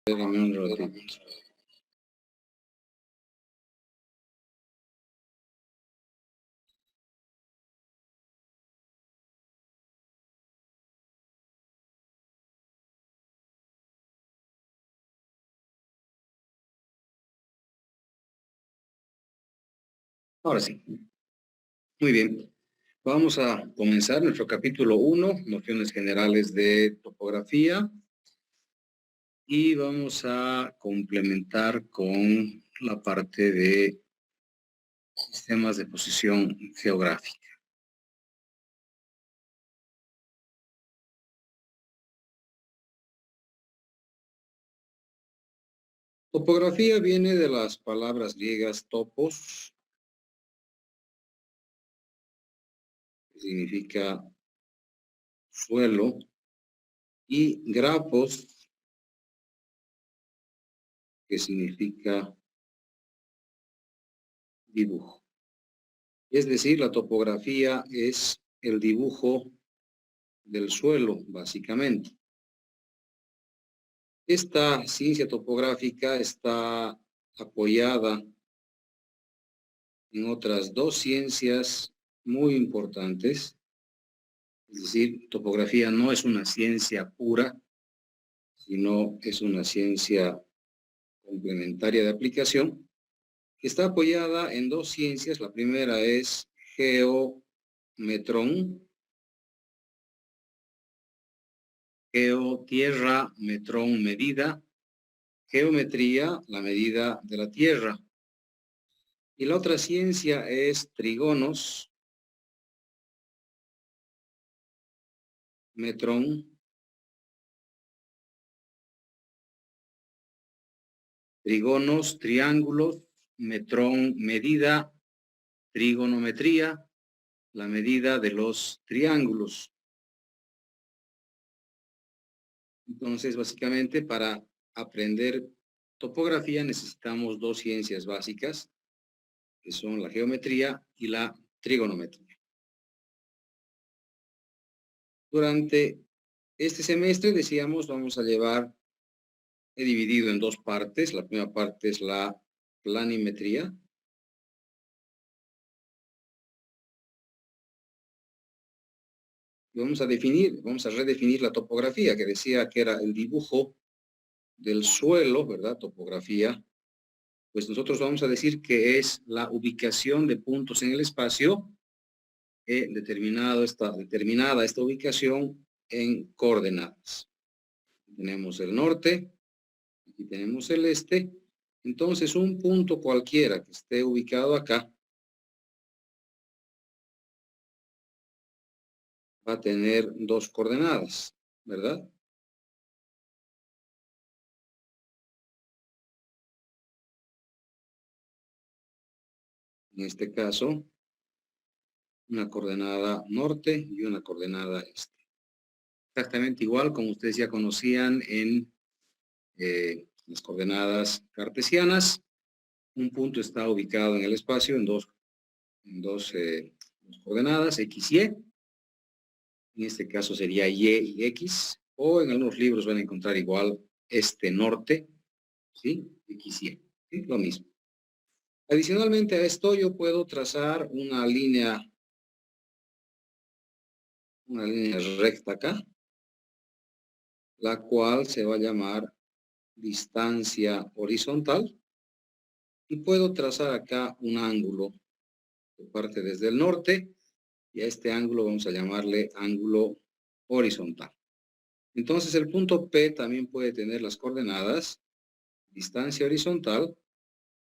Espérame un ratito. Ahora sí. Muy bien. Vamos a comenzar nuestro capítulo 1, nociones generales de topografía. Y vamos a complementar con la parte de sistemas de posición geográfica. Topografía viene de las palabras griegas topos, que significa suelo, y grafos, que significa dibujo. Es decir, la topografía es el dibujo del suelo, básicamente. Esta ciencia topográfica está apoyada en otras dos ciencias muy importantes. Es decir, topografía no es una ciencia pura, sino es una ciencia complementaria de aplicación, que está apoyada en dos ciencias. La primera es geometrón, geo, tierra, metrón, medida, geometría, la medida de la tierra. Y la otra ciencia es trígonos, metrón, trígonos, triángulos, metrón, medida, trigonometría, la medida de los triángulos. Entonces, básicamente, para aprender topografía necesitamos dos ciencias básicas, que son la geometría y la trigonometría. Durante este semestre, decíamos, vamos a llevar, he dividido en dos partes. La primera parte es la planimetría. Y vamos a redefinir la topografía, que decía que era el dibujo del suelo, ¿verdad? Topografía. Pues nosotros vamos a decir que es la ubicación de puntos en el espacio, determinada esta ubicación en coordenadas. Tenemos el norte, aquí tenemos el este. Entonces, un punto cualquiera que esté ubicado acá va a tener dos coordenadas, ¿verdad? En este caso, una coordenada norte y una coordenada este. Exactamente igual como ustedes ya conocían en las coordenadas cartesianas. Un punto está ubicado en el espacio en dos coordenadas, X, Y. En este caso sería Y y X. O en algunos libros van a encontrar igual este norte, ¿sí? X, Y. ¿Sí? Lo mismo. Adicionalmente a esto, yo puedo trazar una línea recta acá, la cual se va a llamar distancia horizontal. Y puedo trazar acá un ángulo que parte desde el norte, y a este ángulo vamos a llamarle ángulo horizontal. Entonces el punto P también puede tener las coordenadas distancia horizontal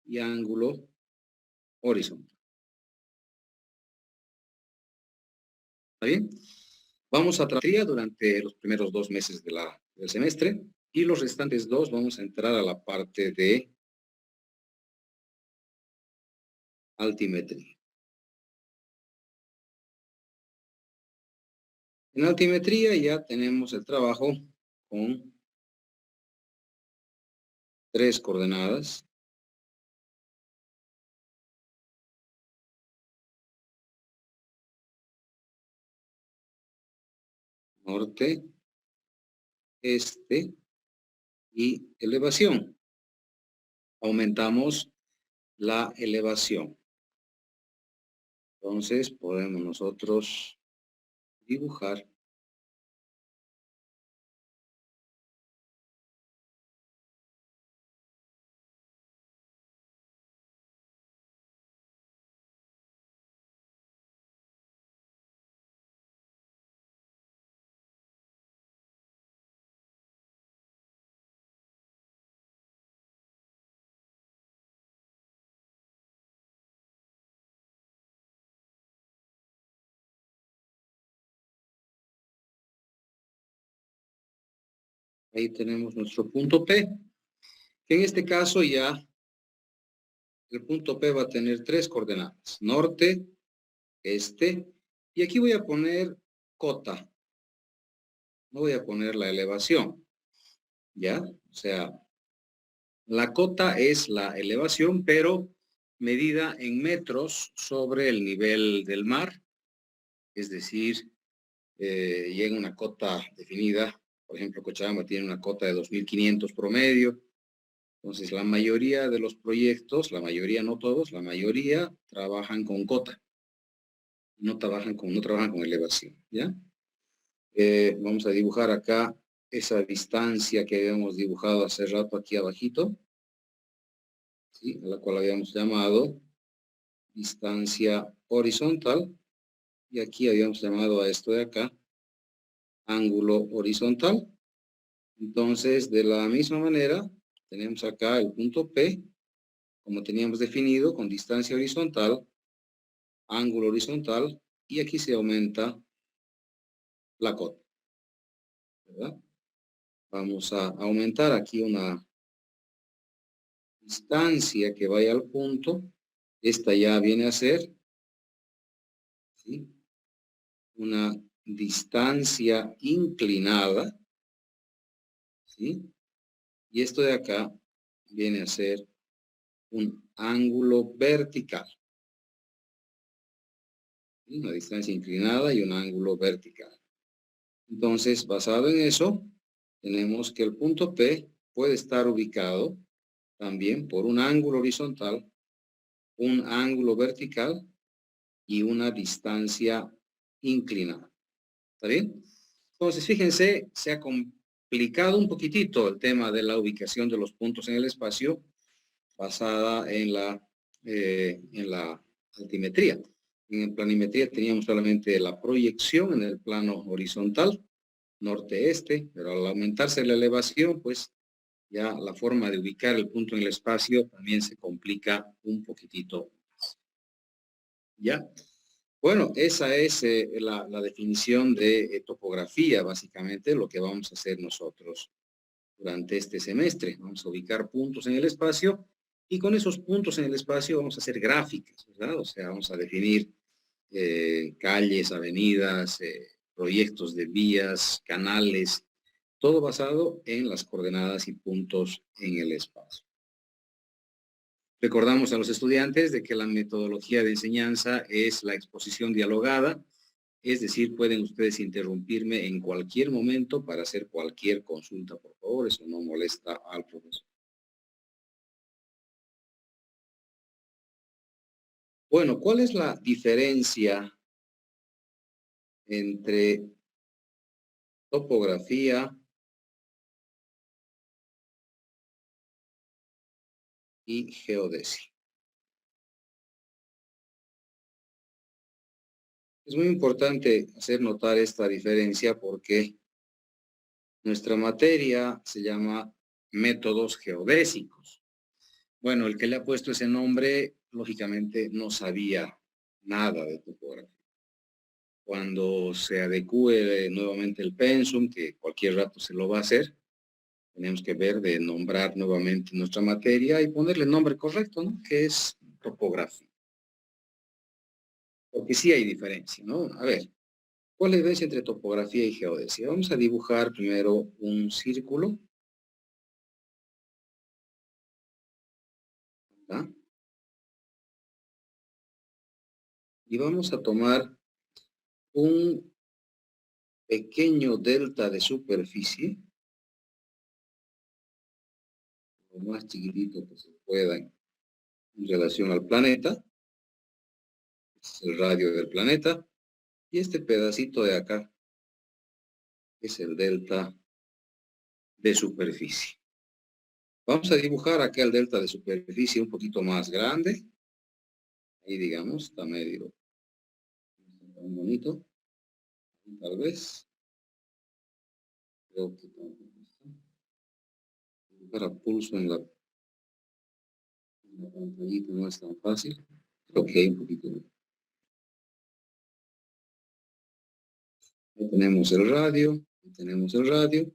y ángulo horizontal. ¿Está bien? Vamos a trabajar durante los primeros 2 meses del semestre, y los restantes 2 vamos a entrar a la parte de altimetría. En altimetría ya tenemos el trabajo con 3 coordenadas. Norte, este y elevación. Aumentamos la elevación. Entonces podemos nosotros dibujar ahí tenemos nuestro punto P, que en este caso ya el punto P va a tener 3 coordenadas, norte, este, y aquí voy a poner cota, no voy a poner la elevación, ¿ya? O sea, la cota es la elevación, pero medida en metros sobre el nivel del mar, es decir, llega una cota definida, por ejemplo, Cochabamba tiene una cota de 2.500 promedio. Entonces, la mayoría de los proyectos, la mayoría, no todos, la mayoría trabajan con cota. No trabajan con elevación, ¿ya? Vamos a dibujar acá esa distancia que habíamos dibujado hace rato aquí abajito, ¿sí? A la cual habíamos llamado distancia horizontal. Y aquí habíamos llamado a esto de acá ángulo horizontal. Entonces, de la misma manera, tenemos acá el punto P, como teníamos definido, con distancia horizontal, ángulo horizontal, y aquí se aumenta la cota, ¿verdad? Vamos a aumentar aquí una distancia que vaya al punto. Esta ya viene a ser, ¿sí?, una distancia inclinada, ¿sí? Y esto de acá viene a ser un ángulo vertical. ¿Sí? Una distancia inclinada y un ángulo vertical. Entonces, basado en eso, tenemos que el punto P puede estar ubicado también por un ángulo horizontal, un ángulo vertical y una distancia inclinada. ¿Está bien? Entonces, fíjense, se ha complicado un poquitito el tema de la ubicación de los puntos en el espacio basada en la altimetría. En planimetría teníamos solamente la proyección en el plano horizontal, norte-este, pero al aumentarse la elevación, pues ya la forma de ubicar el punto en el espacio también se complica un poquitito más. ¿Ya? Bueno, esa es la definición de topografía, básicamente, lo que vamos a hacer nosotros durante este semestre. Vamos a ubicar puntos en el espacio y con esos puntos en el espacio vamos a hacer gráficas, ¿verdad? O sea, vamos a definir calles, avenidas, proyectos de vías, canales, todo basado en las coordenadas y puntos en el espacio. Recordamos a los estudiantes de que la metodología de enseñanza es la exposición dialogada, es decir, pueden ustedes interrumpirme en cualquier momento para hacer cualquier consulta, por favor, eso no molesta al profesor. Bueno, ¿cuál es la diferencia entre topografía y geodesia? Es muy importante hacer notar esta diferencia porque nuestra materia se llama métodos geodésicos. Bueno, el que le ha puesto ese nombre, lógicamente, no sabía nada de topografía. Cuando se adecue nuevamente el pensum, que cualquier rato se lo va a hacer, tenemos que ver de nombrar nuevamente nuestra materia y ponerle el nombre correcto, ¿no? Que es topografía. Porque sí hay diferencia, ¿no? A ver, ¿cuál es la diferencia entre topografía y geodesia? Vamos a dibujar primero un círculo. ¿Ah? Y vamos a tomar un pequeño delta de superficie lo más chiquitito que se pueda en relación al planeta. Es el radio del planeta. Y este pedacito de acá es el delta de superficie. Vamos a dibujar acá el delta de superficie un poquito más grande. Ahí digamos, está medio tan bonito. Tal vez. Creo que tampoco está. Dibujar a pulso en la pantallita no es tan fácil. Creo que hay un poquito. Ahí tenemos el radio. Ahí tenemos el radio.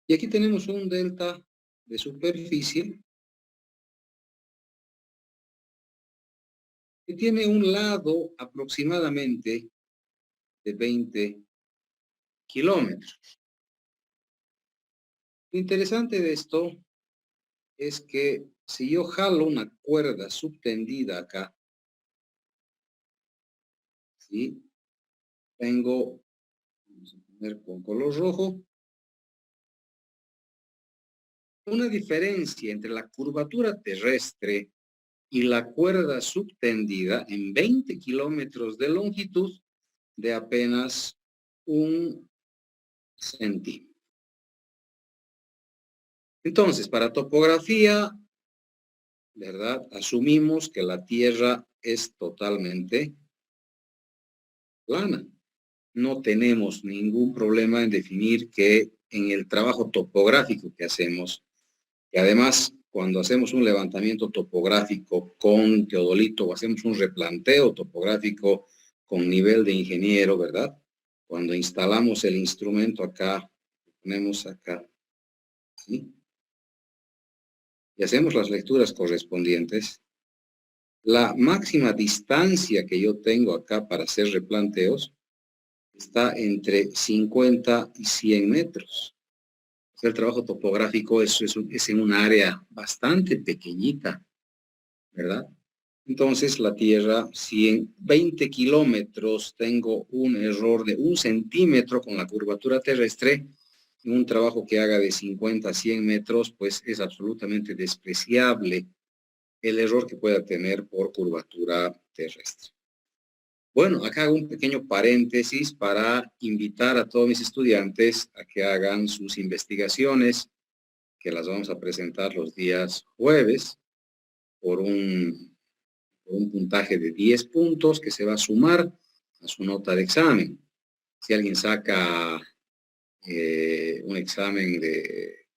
Y aquí tenemos un delta de superficie que tiene un lado aproximadamente de 20 kilómetros. Lo interesante de esto es que si yo jalo una cuerda subtendida acá, ¿sí? Tengo, vamos a poner con color rojo, una diferencia entre la curvatura terrestre y la cuerda subtendida en 20 kilómetros de longitud de apenas 1 centímetro. Entonces, para topografía, ¿verdad? Asumimos que la Tierra es totalmente plana. No tenemos ningún problema en definir que en el trabajo topográfico que hacemos, que además cuando hacemos un levantamiento topográfico con teodolito o hacemos un replanteo topográfico con nivel de ingeniero, ¿verdad? Cuando instalamos el instrumento acá, lo ponemos acá, ¿sí? Y hacemos las lecturas correspondientes, la máxima distancia que yo tengo acá para hacer replanteos está entre 50 y 100 metros. El trabajo topográfico es en un área bastante pequeñita, ¿verdad? Entonces la Tierra, si en 20 kilómetros tengo un error de 1 centímetro con la curvatura terrestre, en un trabajo que haga de 50 a 100 metros, pues es absolutamente despreciable el error que pueda tener por curvatura terrestre. Bueno, acá hago un pequeño paréntesis para invitar a todos mis estudiantes a que hagan sus investigaciones, que las vamos a presentar los días jueves por un puntaje de 10 puntos que se va a sumar a su nota de examen. Si alguien saca un examen de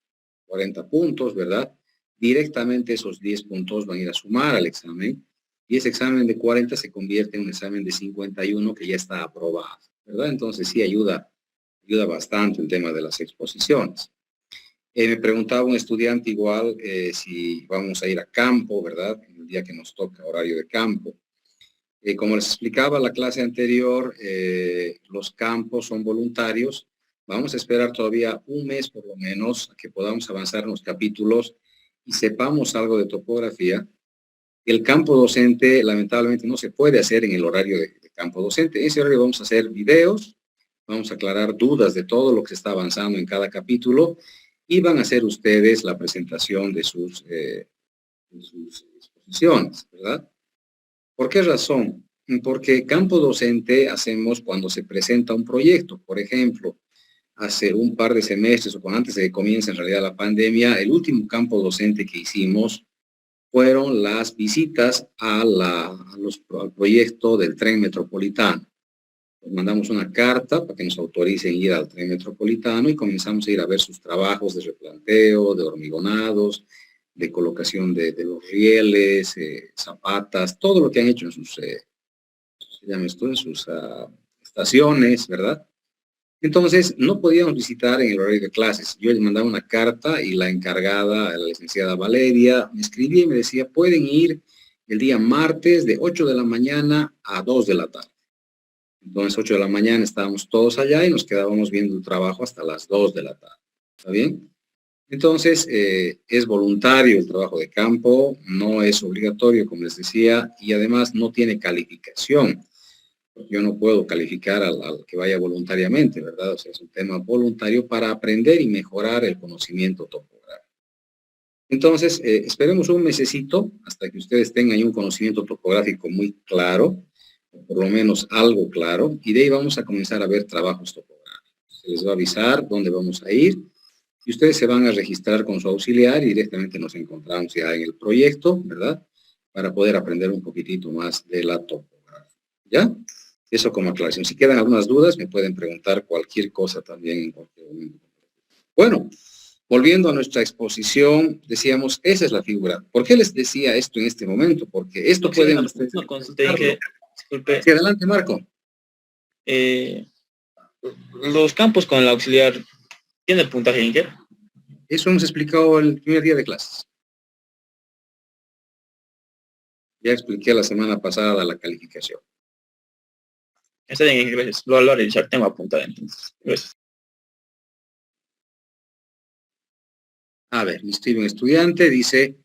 40 puntos, ¿verdad? Directamente esos 10 puntos van a ir a sumar al examen y ese examen de 40 se convierte en un examen de 51 que ya está aprobado, ¿verdad? Entonces sí ayuda bastante el tema de las exposiciones. Me preguntaba un estudiante igual si vamos a ir a campo, ¿verdad? El día que nos toca horario de campo. Como les explicaba la clase anterior, los campos son voluntarios. Vamos a esperar todavía un mes por lo menos a que podamos avanzar en los capítulos y sepamos algo de topografía. El campo docente lamentablemente no se puede hacer en el horario de campo docente. En ese horario vamos a hacer videos, vamos a aclarar dudas de todo lo que se está avanzando en cada capítulo y van a hacer ustedes la presentación de sus exposiciones, ¿verdad? ¿Por qué razón? Porque campo docente hacemos cuando se presenta un proyecto. Por ejemplo, hace un par de semestres o antes de que comience en realidad la pandemia, el último campo docente que hicimos fueron las visitas al proyecto del tren metropolitano. Nos mandamos una carta para que nos autoricen ir al tren metropolitano y comenzamos a ir a ver sus trabajos de replanteo, de hormigonados, de colocación de los rieles, zapatas, todo lo que han hecho en sus, en sus estaciones, ¿verdad? Entonces, no podíamos visitar en el horario de clases. Yo les mandaba una carta y la encargada, la licenciada Valeria, me escribía y me decía, pueden ir el día martes de 8 de la mañana a 2 de la tarde. Entonces, 8 de la mañana estábamos todos allá y nos quedábamos viendo el trabajo hasta las 2 de la tarde. ¿Está bien? Entonces, es voluntario el trabajo de campo, no es obligatorio, como les decía, y además no tiene calificación. Yo no puedo calificar al que vaya voluntariamente, ¿verdad? O sea, es un tema voluntario para aprender y mejorar el conocimiento topográfico. Entonces, esperemos un mesecito hasta que ustedes tengan ahí un conocimiento topográfico muy claro, o por lo menos algo claro, y de ahí vamos a comenzar a ver trabajos topográficos. Se les va a avisar dónde vamos a ir, y ustedes se van a registrar con su auxiliar y directamente nos encontramos ya en el proyecto, ¿verdad? Para poder aprender un poquitito más de la topografía, ¿ya? Eso como aclaración. Si quedan algunas dudas, me pueden preguntar cualquier cosa también en cualquier momento. Bueno, volviendo a nuestra exposición, decíamos, esa es la figura. ¿Por qué les decía esto en este momento? Porque esto Sí, pueden ustedes... una consulta, Inge. Disculpe. Sí, adelante, Marco. Los campos con el auxiliar, ¿tiene puntaje, Inge? Eso hemos explicado el primer día de clases. Ya expliqué la semana pasada la calificación. Está bien, Inge, gracias. Lo haré, ya tengo apuntado entonces. Gracias. A ver, me escribe un estudiante, dice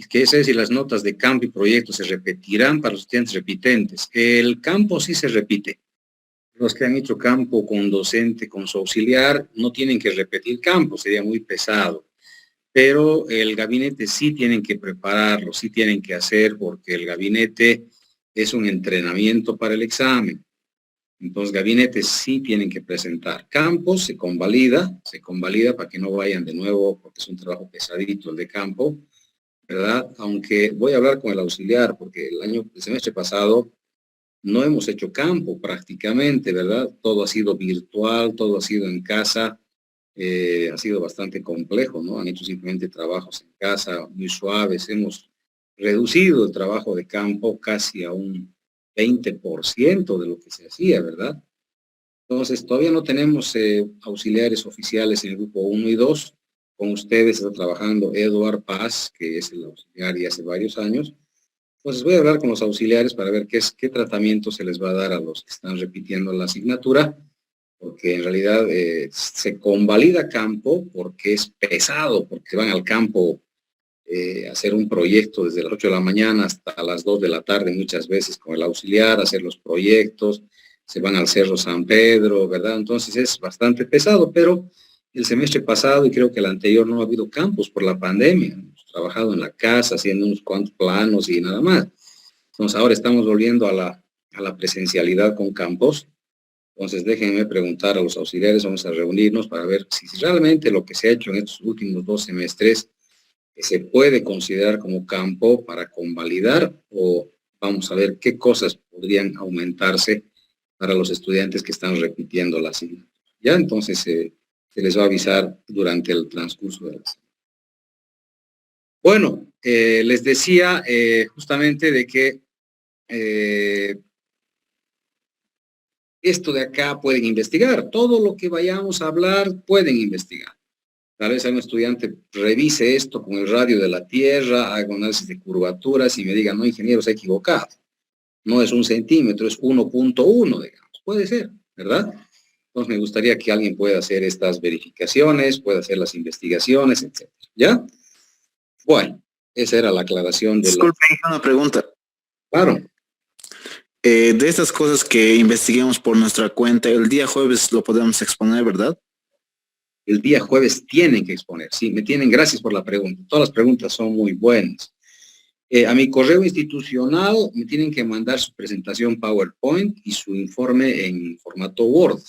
que es si las notas de campo y proyecto se repetirán para los estudiantes repitentes. El campo sí se repite. Los que han hecho campo con docente, con su auxiliar, no tienen que repetir campo, sería muy pesado. Pero el gabinete sí tienen que prepararlo, sí tienen que hacer, porque el gabinete es un entrenamiento para el examen. Entonces, gabinetes sí tienen que presentar. Campos se convalida para que no vayan de nuevo, porque es un trabajo pesadito el de campo, ¿verdad? Aunque voy a hablar con el auxiliar, porque el semestre pasado no hemos hecho campo prácticamente, ¿verdad? Todo ha sido virtual, todo ha sido en casa, ha sido bastante complejo, ¿no? Han hecho simplemente trabajos en casa muy suaves, hemos reducido el trabajo de campo casi a un 20% de lo que se hacía, ¿verdad? Entonces, todavía no tenemos auxiliares oficiales en el grupo 1 y 2. Con ustedes está trabajando Eduard Paz, que es el auxiliar y hace varios años. Entonces, voy a hablar con los auxiliares para ver qué tratamiento se les va a dar a los que están repitiendo la asignatura, porque en realidad se convalida campo porque es pesado, porque van al campo a hacer un proyecto desde las 8 de la mañana hasta las 2 de la tarde muchas veces con el auxiliar, hacer los proyectos, se van al Cerro San Pedro, ¿verdad? Entonces es bastante pesado, pero el semestre pasado y creo que el anterior no ha habido campos por la pandemia. Hemos trabajado en la casa haciendo unos cuantos planos y nada más. Entonces ahora estamos volviendo a la presencialidad con campos. Entonces déjenme preguntar a los auxiliares, vamos a reunirnos para ver si realmente lo que se ha hecho en estos últimos 2 semestres se puede considerar como campo para convalidar, o vamos a ver qué cosas podrían aumentarse para los estudiantes que están repitiendo la asignatura. Ya entonces se les va a avisar durante el transcurso de la semana. Bueno, les decía justamente de que esto de acá pueden investigar, todo lo que vayamos a hablar pueden investigar. Tal vez algún estudiante revise esto con el radio de la Tierra, haga un análisis de curvaturas y me diga, no, ingeniero, se ha equivocado. No es 1 centímetro, es 1.1, digamos. Puede ser, ¿verdad? Entonces me gustaría que alguien pueda hacer estas verificaciones, pueda hacer las investigaciones, etc. ¿Ya? Bueno, esa era la aclaración de Disculpe, una pregunta. Claro. De estas cosas que investiguemos por nuestra cuenta, el día jueves lo podemos exponer, ¿verdad? El día jueves tienen que exponer. Sí, gracias por la pregunta. Todas las preguntas son muy buenas. A mi correo institucional me tienen que mandar su presentación PowerPoint y su informe en formato Word.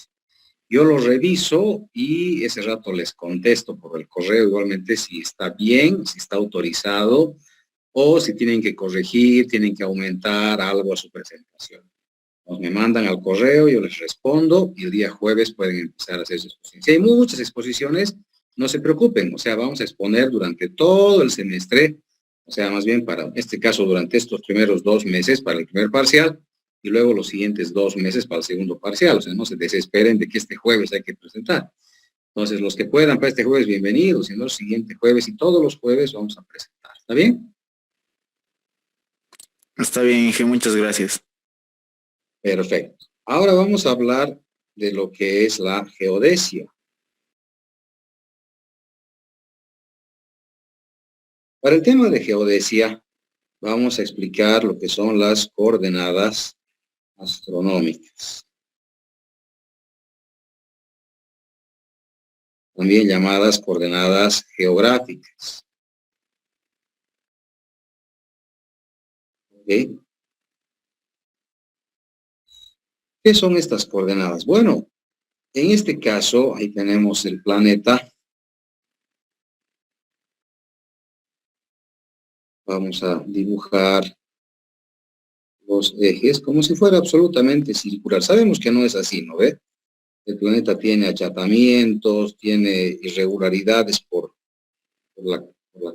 Yo lo reviso y ese rato les contesto por el correo igualmente si está bien, si está autorizado o si tienen que corregir, tienen que aumentar algo a su presentación. Me mandan al correo, yo les respondo y el día jueves pueden empezar a hacer sus exposiciones. Si hay muchas exposiciones, no se preocupen, o sea, vamos a exponer durante todo el semestre, o sea, más bien para este caso durante estos primeros 2 meses para el primer parcial y luego los siguientes 2 meses para el segundo parcial, o sea, no se desesperen de que este jueves hay que presentar. Entonces, los que puedan para este jueves, bienvenidos, y no el siguiente jueves y todos los jueves vamos a presentar, ¿está bien? Está bien, Inge, muchas gracias. Perfecto. Ahora vamos a hablar de lo que es la geodesia. Para el tema de geodesia, vamos a explicar lo que son las coordenadas astronómicas, también llamadas coordenadas geográficas. ¿Ok? ¿Qué son estas coordenadas? Bueno, en este caso, ahí tenemos el planeta. Vamos a dibujar los ejes como si fuera absolutamente circular. Sabemos que no es así, ¿no ve? El planeta tiene achatamientos, tiene irregularidades por la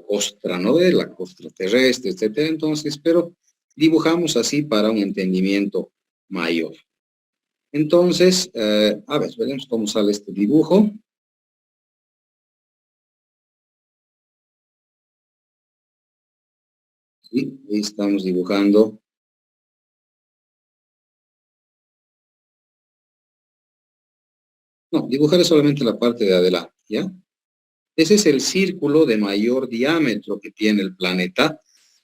costra, ¿no ve? La costra terrestre, etcétera. Entonces, pero dibujamos así para un entendimiento mayor. Entonces, a ver, veremos cómo sale este dibujo. Sí, ahí estamos dibujando. No, dibujar solamente la parte de adelante, ¿ya? Ese es el círculo de mayor diámetro que tiene el planeta.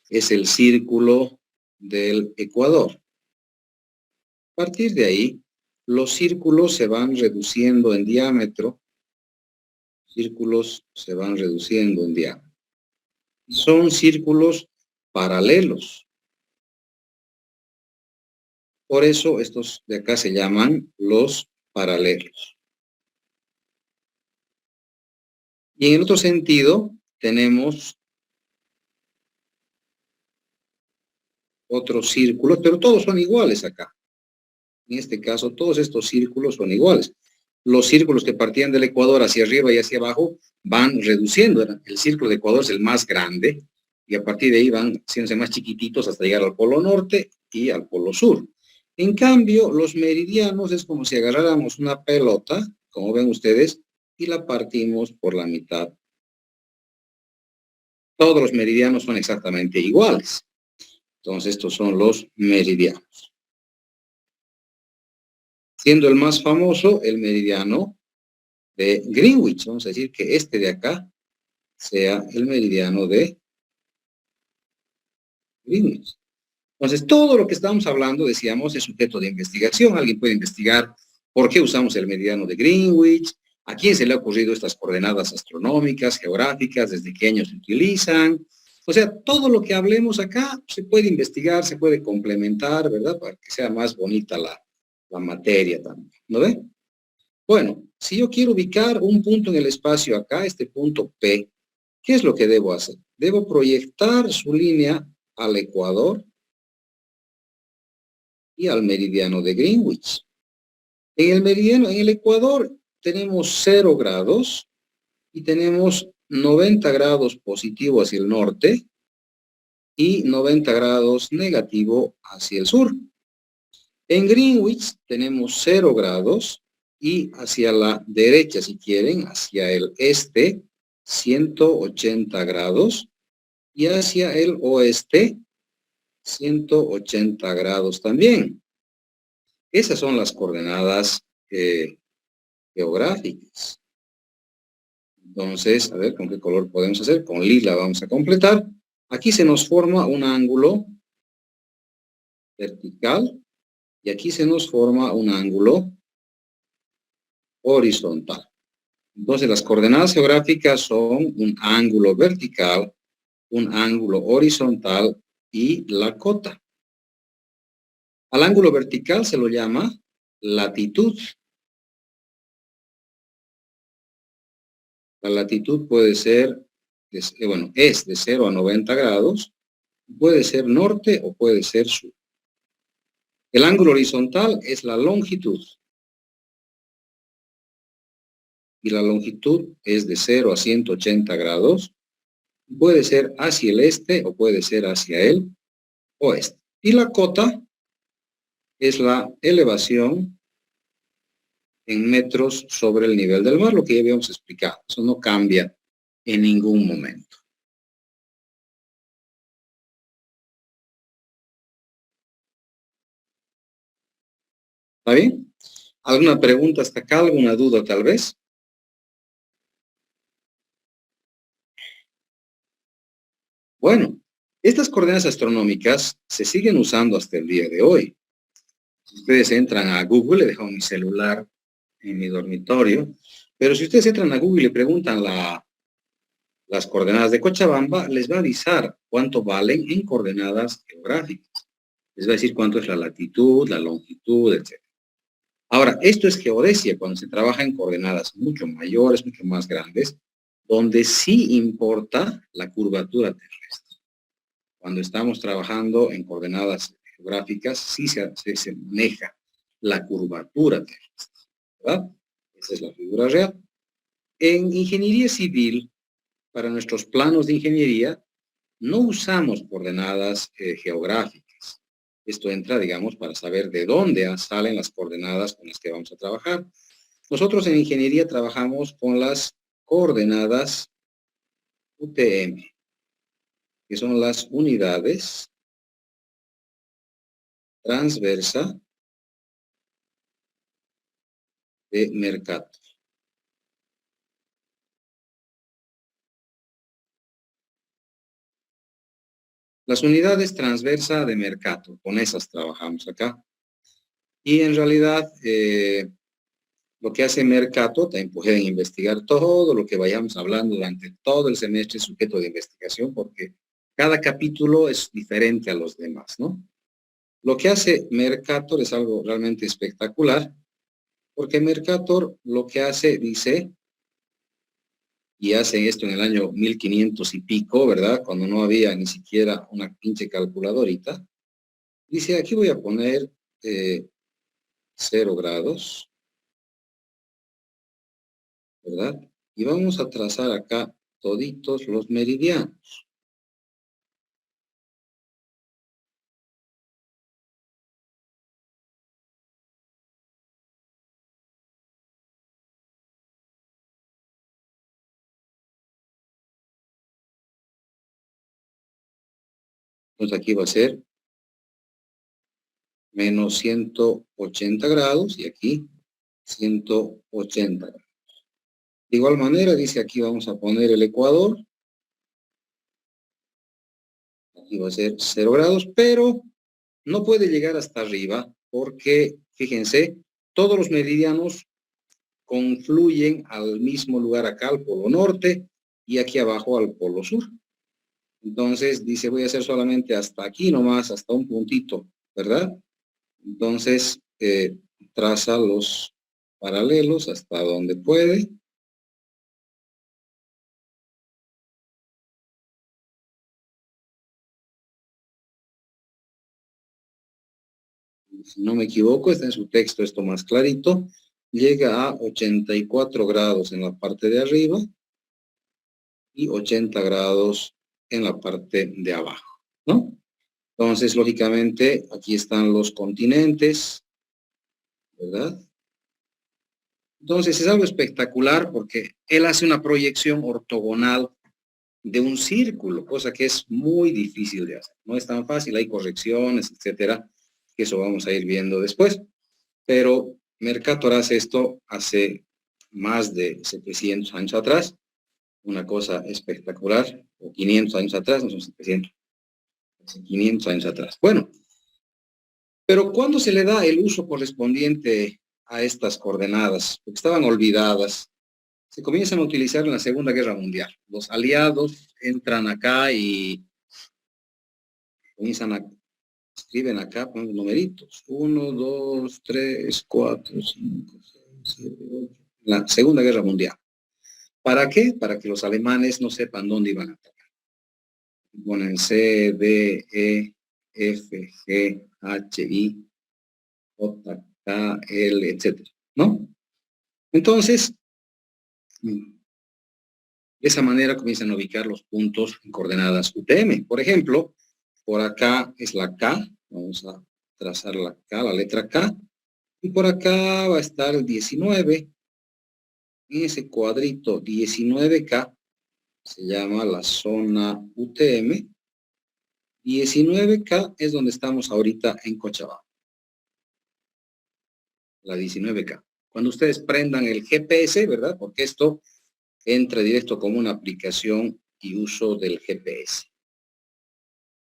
Es el círculo del ecuador. A partir de ahí, los círculos se van reduciendo en diámetro. Círculos se van reduciendo en diámetro. Son círculos paralelos. Por eso estos de acá se llaman los paralelos. Y en el otro sentido, tenemos otros círculos, pero todos son iguales acá. En este caso, todos estos círculos son iguales. Los círculos que partían del ecuador hacia arriba y hacia abajo van reduciendo. El círculo de ecuador es el más grande y a partir de ahí van haciéndose más chiquititos hasta llegar al polo norte y al polo sur. En cambio, los meridianos es como si agarráramos una pelota, como ven ustedes, y la partimos por la mitad. Todos los meridianos son exactamente iguales. Entonces, estos son los meridianos. Siendo el más famoso el meridiano de Greenwich. Vamos a decir que este de acá sea el meridiano de Greenwich. Entonces, todo lo que estamos hablando, decíamos, es sujeto de investigación. Alguien puede investigar por qué usamos el meridiano de Greenwich, a quién se le ha ocurrido estas coordenadas astronómicas, geográficas, desde qué años se utilizan. O sea, todo lo que hablemos acá se puede investigar, se puede complementar, ¿verdad? Para que sea más bonita la materia también, ¿no ve? Bueno, si yo quiero ubicar un punto en el espacio acá, este punto P, ¿qué es lo que debo hacer? Debo proyectar su línea al ecuador y al meridiano de Greenwich. En el meridiano, en el ecuador, tenemos 0 grados y tenemos 90 grados positivo hacia el norte y 90 grados negativo hacia el sur. En Greenwich tenemos 0 grados y hacia la derecha, si quieren, hacia el este, 180 grados y hacia el oeste, 180 grados también. Esas son las coordenadas geográficas. Entonces, a ver, ¿con qué color podemos hacer? Con lila vamos a completar. Aquí se nos forma un ángulo vertical y aquí se nos forma un ángulo horizontal. Entonces, las coordenadas geográficas son un ángulo vertical, un ángulo horizontal y la cota. Al ángulo vertical se lo llama latitud. La latitud puede ser, bueno, es de 0 a 90 grados, puede ser norte o puede ser sur. El ángulo horizontal es la longitud. Y la longitud es de 0 a 180 grados. Puede ser hacia el este o puede ser hacia el oeste. Y la cota es la elevación en metros sobre el nivel del mar, lo que ya habíamos explicado. Eso no cambia en ningún momento. ¿Está bien? ¿Alguna pregunta hasta acá? ¿Alguna duda tal vez? Bueno, estas coordenadas astronómicas se siguen usando hasta el día de hoy. Si ustedes entran a Google, le dejo mi celular en mi dormitorio, pero si ustedes entran a Google y le preguntan las coordenadas de Cochabamba, les va a avisar cuánto valen en coordenadas geográficas. Les va a decir cuánto es la latitud, la longitud, etc. Ahora, esto es geodesia cuando se trabaja en coordenadas mucho mayores, mucho más grandes, donde sí importa la curvatura terrestre. Cuando estamos trabajando en coordenadas geográficas, sí se maneja la curvatura terrestre, ¿verdad? Esa es la figura real. En ingeniería civil, para nuestros planos de ingeniería, no usamos coordenadas geográficas. Esto entra, digamos, para saber de dónde salen las coordenadas con las que vamos a trabajar. Nosotros en ingeniería trabajamos con las coordenadas UTM, que son las unidades transversa de Mercator. Las unidades transversa de Mercator, con esas trabajamos acá. Y en realidad, lo que hace Mercator, también pueden investigar todo lo que vayamos hablando durante todo el semestre sujeto de investigación, porque cada capítulo es diferente a los demás, ¿no? Lo que hace Mercator es algo realmente espectacular, porque Mercator lo que hace, dice, y hace esto en el año 1500 y pico, ¿verdad? Cuando no había ni siquiera una pinche calculadorita. Dice, aquí voy a poner 0 grados, ¿verdad? Y vamos a trazar acá toditos los meridianos. Entonces aquí va a ser menos 180 grados y aquí 180 grados. De igual manera, dice aquí vamos a poner el ecuador. Aquí va a ser 0 grados, pero no puede llegar hasta arriba porque, fíjense, todos los meridianos confluyen al mismo lugar acá, al polo norte, y aquí abajo al polo sur. Entonces, dice, voy a hacer solamente hasta aquí nomás, hasta un puntito, ¿verdad? Entonces, traza los paralelos hasta donde puede. Si no me equivoco, está en su texto esto más clarito. Llega a 84 grados en la parte de arriba y 80 grados en la parte de abajo, ¿no? Entonces, lógicamente, aquí están los continentes, ¿verdad? Entonces, es algo espectacular porque él hace una proyección ortogonal de un círculo, cosa que es muy difícil de hacer. No es tan fácil, hay correcciones, etcétera, que eso vamos a ir viendo después. Pero Mercator hace esto hace más de 700 años atrás, una cosa espectacular, o 500 años atrás, no son 700, 500 años atrás. Bueno, pero ¿cuándo se le da el uso correspondiente a estas coordenadas? Porque estaban olvidadas. Se comienzan a utilizar en la Segunda Guerra Mundial. Los aliados entran acá y comienzan a escriben acá, ponen numeritos. 1, 2, 3, 4, 5, 6, 7, 8. La Segunda Guerra Mundial. ¿Para qué? Para que los alemanes no sepan dónde iban a atacar. Ponen C, D, E, F, G, H, I, J, K, L, etcétera, ¿no? Entonces, de esa manera comienzan a ubicar los puntos en coordenadas UTM. Por ejemplo, por acá es la K, vamos a trazar la K, la letra K, y por acá va a estar el 19, en ese cuadrito 19K, se llama la zona UTM, 19K es donde estamos ahorita en Cochabamba, la 19K. Cuando ustedes prendan el GPS, ¿verdad? Porque esto entra directo como una aplicación y uso del GPS,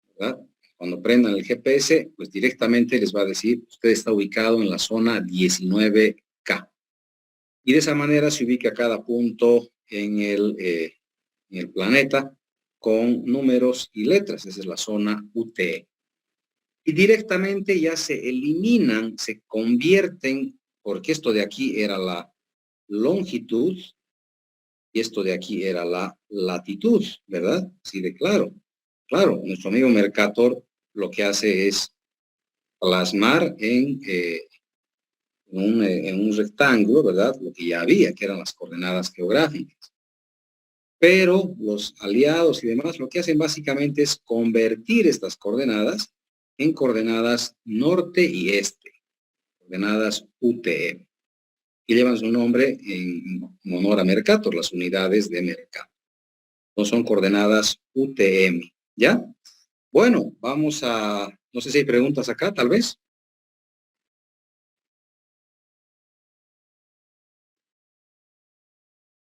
¿verdad? Cuando prendan el GPS, pues directamente les va a decir, usted está ubicado en la zona 19K. Y de esa manera se ubica cada punto en el planeta con números y letras. Esa es la zona UTE. y directamente ya se eliminan, se convierten, porque esto de aquí era la longitud y esto de aquí era la latitud, ¿verdad? Sí, de claro. Claro, nuestro amigo Mercator lo que hace es plasmar en un rectángulo, ¿verdad? Lo que ya había, que eran las coordenadas geográficas. Pero los aliados y demás lo que hacen básicamente es convertir estas coordenadas en coordenadas norte y este, coordenadas UTM, que llevan su nombre en honor a Mercator, las unidades de Mercator. No son coordenadas UTM, ¿ya? Bueno, vamos a, no sé si hay preguntas acá, tal vez.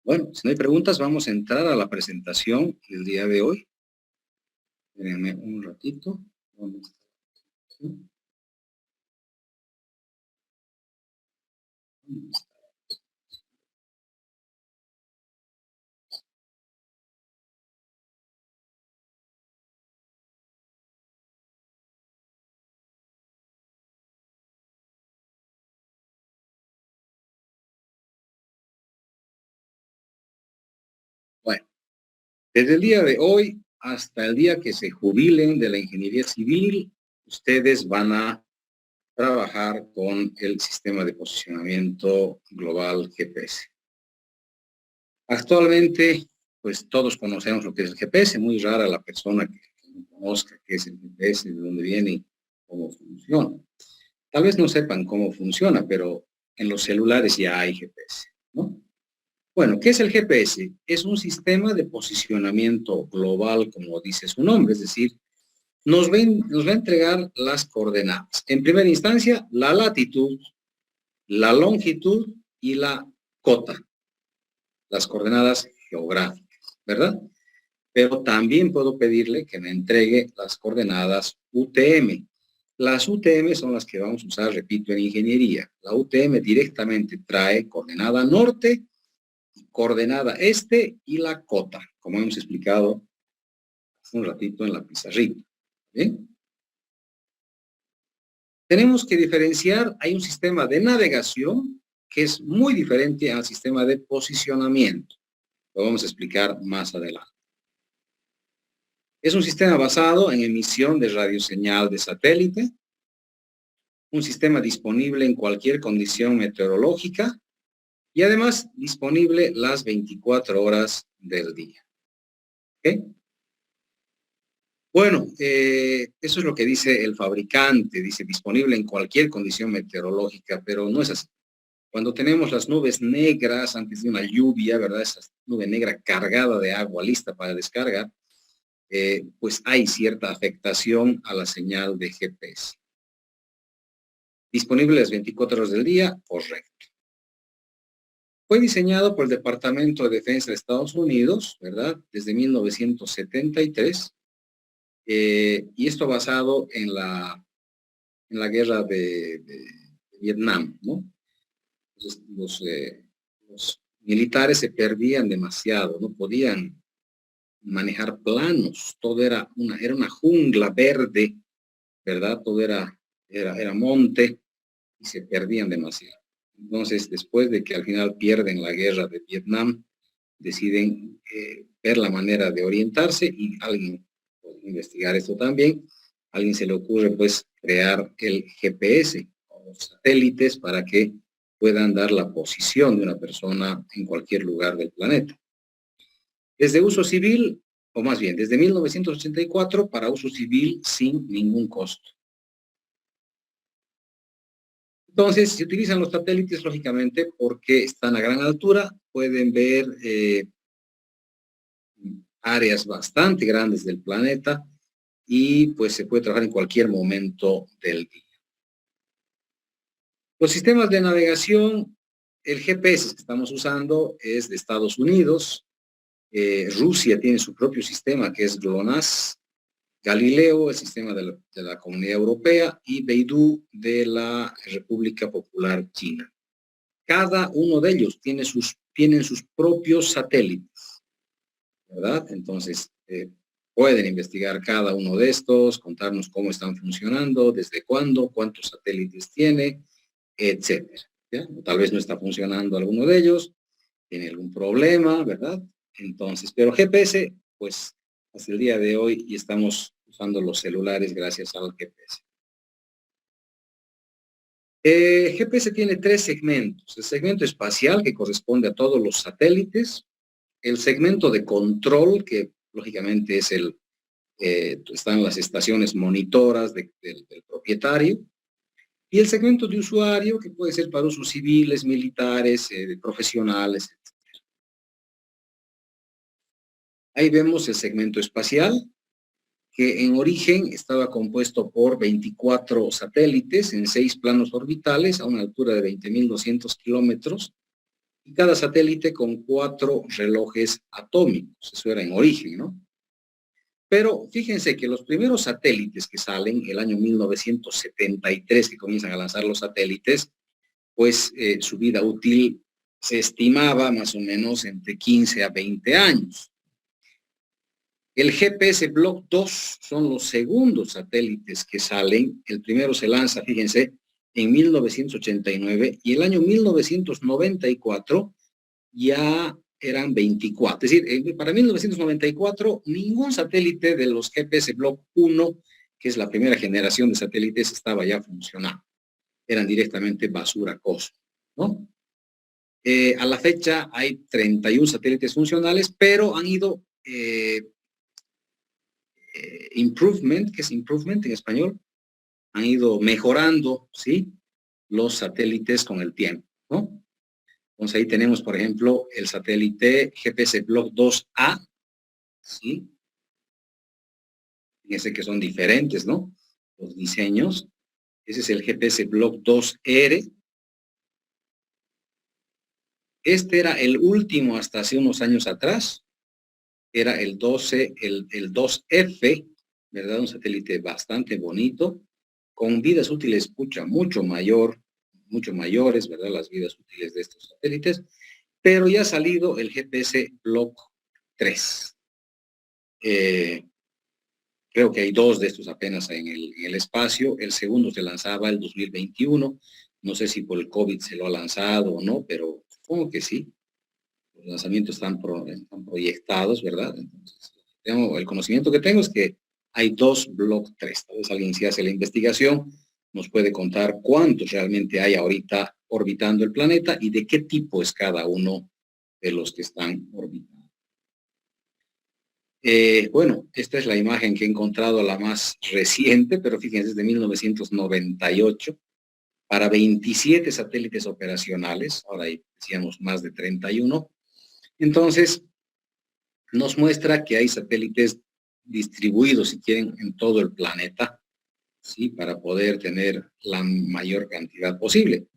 Bueno, si no hay preguntas, vamos a entrar a la presentación del día de hoy. Espérenme un ratito. Bueno, desde el día de hoy hasta el día que se jubilen de la ingeniería civil, ustedes van a trabajar con el sistema de posicionamiento global GPS. Actualmente, pues todos conocemos lo que es el GPS, muy rara la persona que no conozca qué es el GPS, de dónde viene y cómo funciona. Tal vez no sepan cómo funciona, pero en los celulares ya hay GPS, ¿no? Bueno, ¿qué es el GPS? Es un sistema de posicionamiento global, como dice su nombre, es decir, nos va a entregar las coordenadas. En primera instancia, la latitud, la longitud y la cota, las coordenadas geográficas, ¿verdad? Pero también puedo pedirle que me entregue las coordenadas UTM. Las UTM son las que vamos a usar, repito, en ingeniería. La UTM directamente trae coordenada norte, coordenada este y la cota, como hemos explicado hace un ratito en la pizarrita. ¿Bien? Tenemos que diferenciar, hay un sistema de navegación que es muy diferente al sistema de posicionamiento. Lo vamos a explicar más adelante. Es un sistema basado en emisión de radioseñal de satélite, un sistema disponible en cualquier condición meteorológica y además disponible las 24 horas del día. ¿Okay? Bueno, eso es lo que dice el fabricante, dice disponible en cualquier condición meteorológica, pero no es así. Cuando tenemos las nubes negras antes de una lluvia, ¿verdad? Esa nube negra cargada de agua lista para descargar, pues hay cierta afectación a la señal de GPS. Disponible las 24 horas del día, correcto. Fue diseñado por el Departamento de Defensa de Estados Unidos, ¿verdad? Desde 1973. Y esto basado en la guerra de Vietnam, ¿no? Entonces, los militares se perdían demasiado, no podían manejar planos, todo era una jungla verde, ¿verdad? Todo era monte y se perdían demasiado. Entonces, después de que al final pierden la guerra de Vietnam, deciden ver la manera de orientarse y alguien puede investigar esto también. A alguien se le ocurre pues crear el GPS o los satélites para que puedan dar la posición de una persona en cualquier lugar del planeta. Desde uso civil, o más bien, desde 1984 para uso civil sin ningún costo. Entonces, se utilizan los satélites, lógicamente, porque están a gran altura, pueden ver áreas bastante grandes del planeta y pues se puede trabajar en cualquier momento del día. Los sistemas de navegación, el GPS que estamos usando es de Estados Unidos, Rusia tiene su propio sistema que es GLONASS, Galileo, el sistema de la Comunidad Europea, y Beidou de la República Popular China. Cada uno de ellos tienen sus propios satélites, ¿verdad? Entonces, Pueden investigar cada uno de estos, contarnos cómo están funcionando, desde cuándo, cuántos satélites tiene, etcétera. ¿Ya? Tal vez no está funcionando alguno de ellos, tiene algún problema, ¿verdad? Entonces, pero GPS, pues hasta el día de hoy y estamos usando los celulares gracias al GPS. GPS tiene 3 segmentos. El segmento espacial, que corresponde a todos los satélites. El segmento de control, que lógicamente es están las estaciones monitoras del propietario. Y el segmento de usuario, que puede ser para usos civiles, militares, profesionales, etc. Ahí vemos el segmento espacial, que en origen estaba compuesto por 24 satélites en 6 planos orbitales a una altura de 20.200 kilómetros, y cada satélite con 4 relojes atómicos. Eso era en origen, ¿no? Pero fíjense que los primeros satélites que salen, el año 1973, que comienzan a lanzar los satélites, pues su vida útil se estimaba más o menos entre 15 a 20 años. El GPS Block 2 son los segundos satélites que salen. El primero se lanza, fíjense, en 1989 y el año 1994 ya eran 24. Es decir, para 1994 ningún satélite de los GPS Block 1, que es la primera generación de satélites, estaba ya funcionando. Eran directamente basura cósmica, ¿no? A la fecha hay 31 satélites funcionales, pero han ido improvement, ¿qué es improvement en español? Han ido mejorando, ¿sí? Los satélites con el tiempo, ¿no? Entonces ahí tenemos, por ejemplo, el satélite GPS Block 2A, ¿sí? Fíjense que son diferentes, ¿no? Los diseños. Ese es el GPS Block 2R. Este era el último hasta hace unos años atrás. Era el 12, el 2F, ¿verdad? Un satélite bastante bonito, con vidas útiles, mucho mayores, ¿verdad? Las vidas útiles de estos satélites, pero ya ha salido el GPS Block 3. Creo que hay 2 de estos apenas en el espacio. El segundo se lanzaba el 2021. No sé si por el COVID se lo ha lanzado o no, pero supongo que sí. Los lanzamientos están proyectados, ¿verdad? Entonces, el conocimiento que tengo es que hay 2 Block 3. Tal vez alguien, si hace la investigación, nos puede contar cuántos realmente hay ahorita orbitando el planeta y de qué tipo es cada uno de los que están orbitando. Bueno, esta es la imagen que he encontrado, la más reciente, pero fíjense, es de 1998, para 27 satélites operacionales. Ahora hay, decíamos, más de 31. Entonces, nos muestra que hay satélites distribuidos, si quieren, en todo el planeta, ¿sí? Para poder tener la mayor cantidad posible.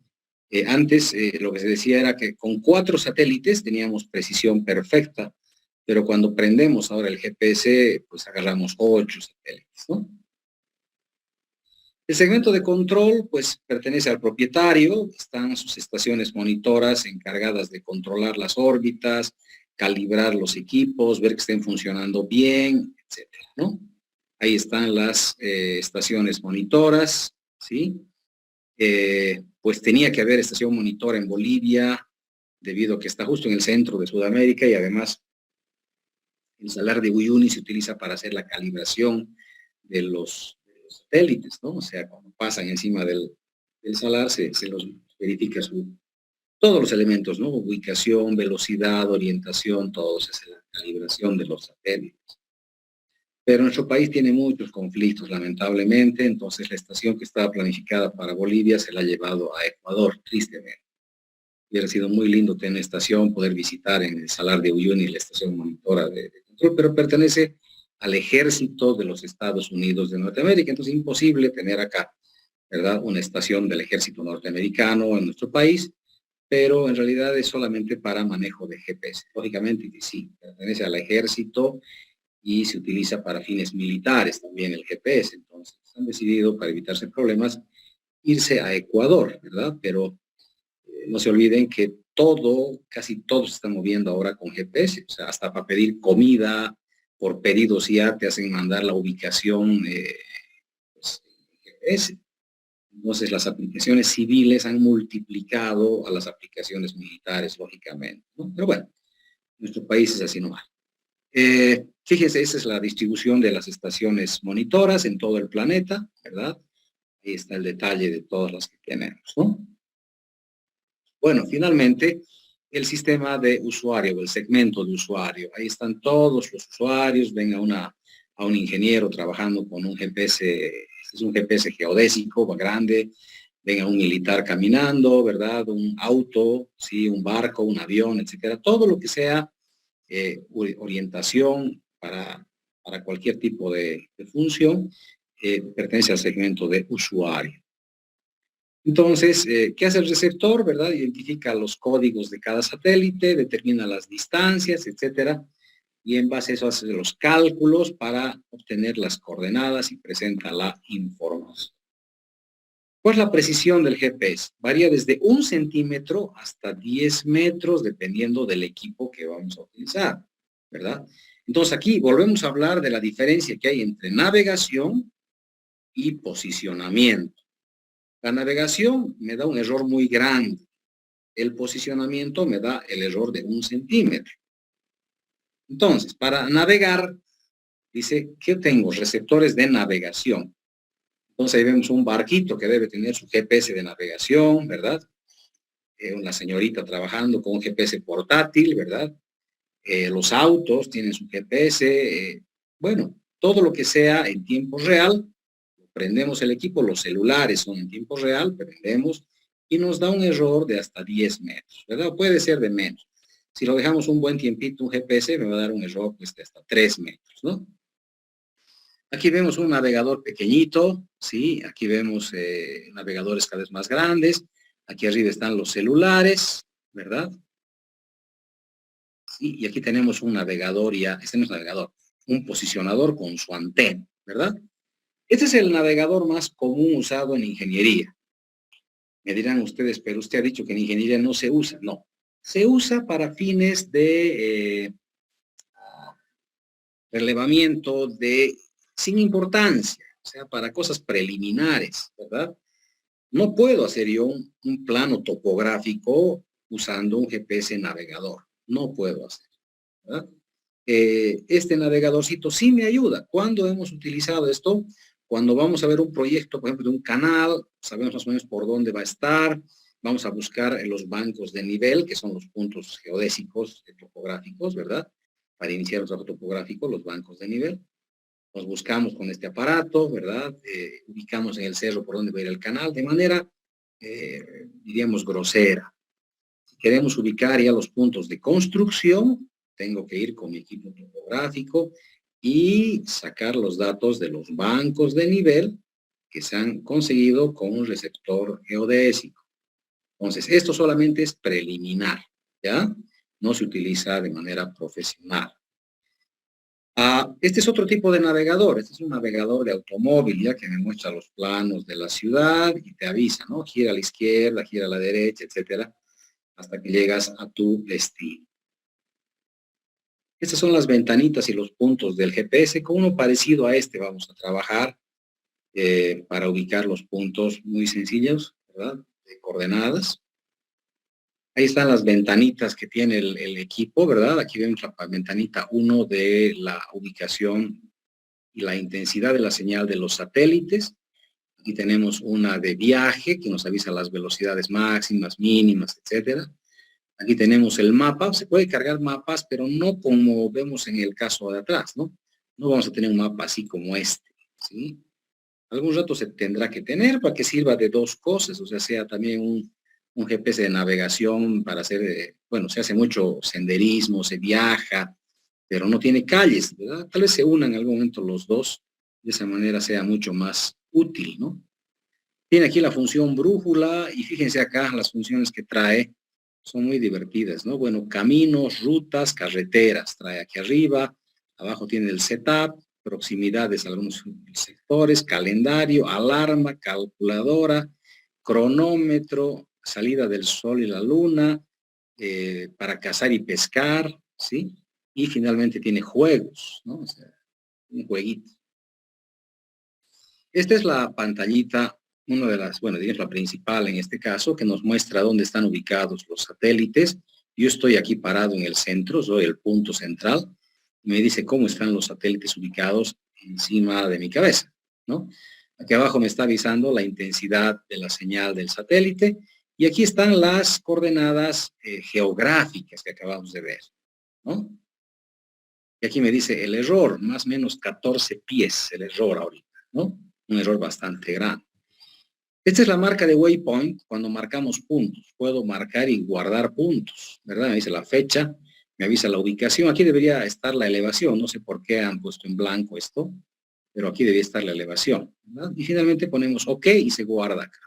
Antes, lo que se decía era que con 4 satélites teníamos precisión perfecta, pero cuando prendemos ahora el GPS, pues agarramos 8 satélites, ¿no? El segmento de control, pues, pertenece al propietario. Están sus estaciones monitoras encargadas de controlar las órbitas, calibrar los equipos, ver que estén funcionando bien, etcétera, ¿no? Ahí están las estaciones monitoras, ¿sí? Pues tenía que haber estación monitora en Bolivia, debido a que está justo en el centro de Sudamérica y además el salar de Uyuni se utiliza para hacer la calibración de los satélites, ¿no? O sea, cuando pasan encima del salar se los verifica todos los elementos, ¿no? Ubicación, velocidad, orientación, todo se hace la calibración de los satélites. Pero nuestro país tiene muchos conflictos, lamentablemente, entonces la estación que estaba planificada para Bolivia se la ha llevado a Ecuador, tristemente. Hubiera sido muy lindo tener una estación, poder visitar en el Salar de Uyuni la estación monitora de control, pero pertenece al ejército de los Estados Unidos de Norteamérica, entonces es imposible tener acá, ¿verdad? Una estación del ejército norteamericano en nuestro país, pero en realidad es solamente para manejo de GPS. Lógicamente, sí, pertenece al ejército y se utiliza para fines militares también el GPS, entonces han decidido, para evitarse problemas, irse a Ecuador, ¿verdad? Pero no se olviden que casi todo se está moviendo ahora con GPS, o sea, hasta para pedir comida, por pedidos ya te hacen mandar la ubicación pues, GPS. Entonces las aplicaciones civiles han multiplicado a las aplicaciones militares, lógicamente, ¿no? Pero bueno, nuestro país es así nomás. Fíjense, esa es la distribución de las estaciones monitoras en todo el planeta, ¿verdad? Ahí está el detalle de todas las que tenemos, ¿no? Bueno, finalmente, el sistema de usuario, el segmento de usuario. Ahí están todos los usuarios, ven a un ingeniero trabajando con un GPS, es un GPS geodésico, va grande, ven a un militar caminando, ¿verdad? Un auto, sí, un barco, un avión, etcétera. Todo lo que sea orientación para cualquier tipo de función pertenece al segmento de usuario. Entonces, ¿qué hace el receptor, verdad? Identifica los códigos de cada satélite, determina las distancias, etcétera, y en base a eso hace los cálculos para obtener las coordenadas y presenta la información. Pues la precisión del GPS varía desde 1 centímetro hasta 10 metros, dependiendo del equipo que vamos a utilizar, ¿verdad? Entonces aquí volvemos a hablar de la diferencia que hay entre navegación y posicionamiento. La navegación me da un error muy grande. El posicionamiento me da el error de 1 centímetro. Entonces, para navegar, dice, ¿qué tengo? Receptores de navegación. Entonces ahí vemos un barquito que debe tener su GPS de navegación, ¿verdad? Una señorita trabajando con un GPS portátil, ¿verdad? Los autos tienen su GPS. Bueno, todo lo que sea en tiempo real, prendemos el equipo, los celulares son en tiempo real, prendemos y nos da un error de hasta 10 metros, ¿verdad? Puede ser de menos. Si lo dejamos un buen tiempito, un GPS me va a dar un error pues, de hasta 3 metros, ¿no? Aquí vemos un navegador pequeñito, ¿sí? Aquí vemos navegadores cada vez más grandes. Aquí arriba están los celulares, ¿verdad? Sí, y aquí tenemos un navegador ya, este no es navegador, un posicionador con su antena, ¿verdad? Este es el navegador más común usado en ingeniería. Me dirán ustedes, pero usted ha dicho que en ingeniería no se usa. No, se usa para fines de relevamiento de sin importancia, o sea, para cosas preliminares, ¿verdad? No puedo hacer yo un plano topográfico usando un GPS navegador. No puedo hacer, ¿verdad? Este navegadorcito sí me ayuda. ¿Cuándo hemos utilizado esto? Cuando vamos a ver un proyecto, por ejemplo, de un canal, sabemos más o menos por dónde va a estar, vamos a buscar en los bancos de nivel, que son los puntos geodésicos, topográficos, ¿verdad? Para iniciar un trabajo topográfico, los bancos de nivel. Nos buscamos con este aparato, ¿verdad? Ubicamos en el cerro por donde va a ir el canal, de manera, diríamos, grosera. Si queremos ubicar ya los puntos de construcción, tengo que ir con mi equipo topográfico y sacar los datos de los bancos de nivel que se han conseguido con un receptor geodésico. Entonces, esto solamente es preliminar, ¿ya? No se utiliza de manera profesional. Este es otro tipo de navegador. Este es un navegador de automóvil, ya que me muestra los planos de la ciudad y te avisa, ¿no? Gira a la izquierda, gira a la derecha, etcétera, hasta que llegas a tu destino. Estas son las ventanitas y los puntos del GPS. Con uno parecido a este vamos a trabajar para ubicar los puntos muy sencillos, ¿verdad? De coordenadas. Ahí están las ventanitas que tiene el equipo, ¿verdad? Aquí vemos la ventanita 1 de la ubicación y la intensidad de la señal de los satélites. Aquí tenemos una de viaje que nos avisa las velocidades máximas, mínimas, etcétera. Aquí tenemos el mapa. Se puede cargar mapas, pero no como vemos en el caso de atrás, ¿no? No vamos a tener un mapa así como este, ¿sí? Algún rato se tendrá que tener para que sirva de dos cosas, o sea también un GPS de navegación para hacer, bueno, se hace mucho senderismo, se viaja, pero no tiene calles, ¿verdad? Tal vez se unan en algún momento los dos, de esa manera sea mucho más útil, ¿no? Tiene aquí la función brújula y fíjense acá las funciones que trae, son muy divertidas, ¿no? Bueno, caminos, rutas, carreteras, trae aquí arriba, abajo tiene el setup, proximidades a algunos sectores, calendario, alarma, calculadora, cronómetro, salida del sol y la luna, para cazar y pescar, ¿sí? y finalmente tiene juegos, ¿no? O sea, un jueguito. Esta es la pantallita, una de las, bueno, digamos la principal en este caso, que nos muestra dónde están ubicados los satélites. Yo estoy aquí parado en el centro, soy el punto central. Me dice cómo están los satélites ubicados encima de mi cabeza, ¿no? Aquí abajo me está avisando la intensidad de la señal del satélite y aquí están las coordenadas geográficas que acabamos de ver, ¿no? Y aquí me dice el error, más o menos 14 pies el error ahorita, ¿no? Un error bastante grande. Esta es la marca de waypoint cuando marcamos puntos. Puedo marcar y guardar puntos, ¿verdad? Me dice la fecha, me avisa la ubicación. Aquí debería estar la elevación. No sé por qué han puesto en blanco esto, pero aquí debería estar la elevación, ¿verdad? Y finalmente ponemos OK y se guarda acá.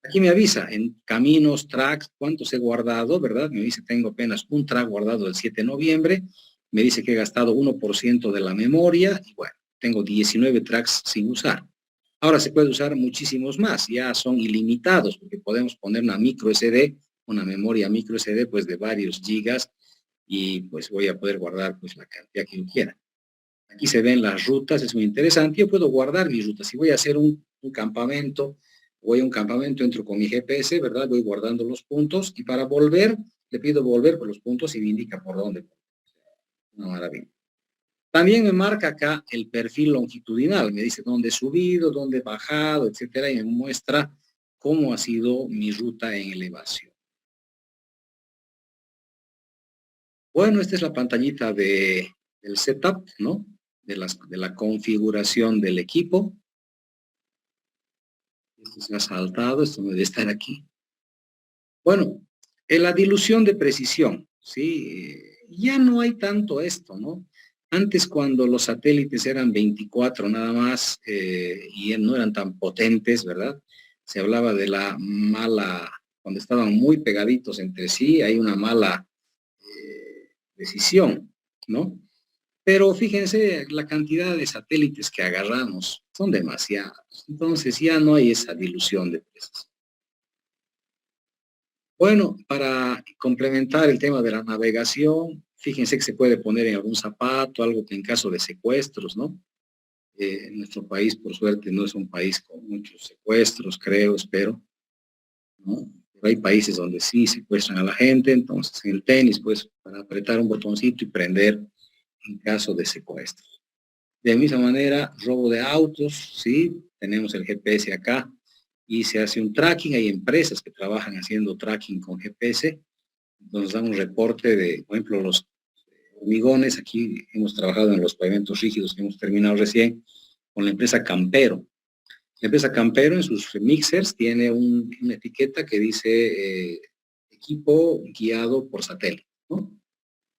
Aquí me avisa en caminos, tracks, cuántos he guardado, ¿verdad? Me dice tengo apenas un track guardado el 7 de noviembre. Me dice que he gastado 1% de la memoria y bueno, tengo 19 tracks sin usar. Ahora se puede usar muchísimos más, ya son ilimitados porque podemos poner una micro SD, una memoria micro SD pues de varios gigas y pues voy a poder guardar pues la cantidad que yo quiera. Aquí se ven las rutas, es muy interesante. Yo puedo guardar mi ruta. Si voy a hacer un campamento, voy a un campamento, entro con mi GPS, ¿verdad? Voy guardando los puntos y para volver, le pido volver por los puntos y me indica por dónde. Una maravilla. También me marca acá el perfil longitudinal. Me dice dónde he subido, dónde he bajado, etcétera, y me muestra cómo ha sido mi ruta en elevación. Bueno, esta es la pantallita del setup, ¿no? De la configuración del equipo. Esto se ha saltado, esto no debe estar aquí. Bueno, en la dilución de precisión, ¿sí? Ya no hay tanto esto, ¿no? Antes cuando los satélites eran 24 nada más y no eran tan potentes, ¿verdad? Se hablaba de la mala, cuando estaban muy pegaditos entre sí, hay una mala precisión, ¿no? Pero fíjense, la cantidad de satélites que agarramos son demasiados. Entonces ya no hay esa dilución de precios. Bueno, para complementar el tema de la navegación, fíjense que se puede poner en algún zapato, algo que en caso de secuestros, ¿no? Nuestro país, por suerte, no es un país con muchos secuestros, creo, espero, ¿no? Pero hay países donde sí secuestran a la gente, entonces en el tenis, pues, para apretar un botoncito y prender en caso de secuestro. De la misma manera, robo de autos, sí, tenemos el GPS acá y se hace un tracking. Hay empresas que trabajan haciendo tracking con GPS. Nos dan un reporte de, por ejemplo, los hormigones. Aquí hemos trabajado en los pavimentos rígidos que hemos terminado recién con la empresa Campero. La empresa Campero en sus mixers tiene una etiqueta que dice equipo guiado por satélite, ¿no?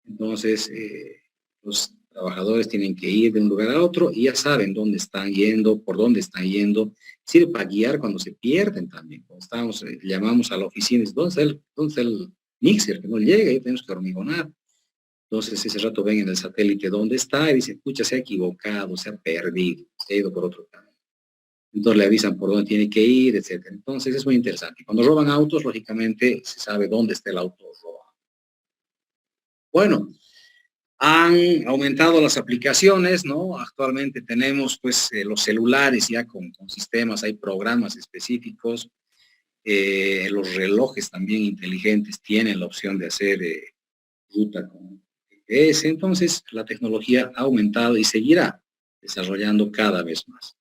Entonces, los trabajadores tienen que ir de un lugar a otro y ya saben dónde están yendo, por dónde están yendo. Sirve para guiar cuando se pierden también. Cuando estamos, llamamos a la oficina, ¿dónde está el mixer? Que no llega y tenemos que hormigonar. Entonces ese rato ven en el satélite dónde está y dicen, pucha, se ha equivocado, se ha perdido, se ha ido por otro camino. Entonces le avisan por dónde tiene que ir, etc. Entonces es muy interesante. Cuando roban autos, lógicamente se sabe dónde está el auto robado. Bueno, han aumentado las aplicaciones, ¿no? Actualmente tenemos pues los celulares ya con sistemas, hay programas específicos, los relojes también inteligentes tienen la opción de hacer ruta con GPS, entonces la tecnología ha aumentado y seguirá desarrollando cada vez más.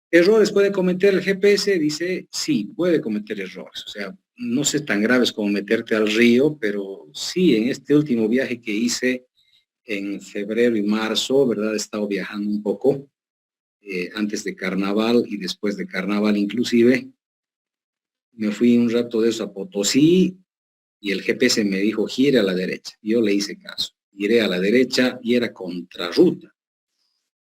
¿Errores puede cometer el GPS? Dice, sí, puede cometer errores, o sea, no sé tan graves como meterte al río, pero sí, en este último viaje que hice en febrero y marzo, ¿verdad? He estado viajando un poco, antes de carnaval y después de carnaval inclusive. Me fui un rato de eso a Potosí y el GPS me dijo, gire a la derecha. Yo le hice caso, giré a la derecha y era contrarruta.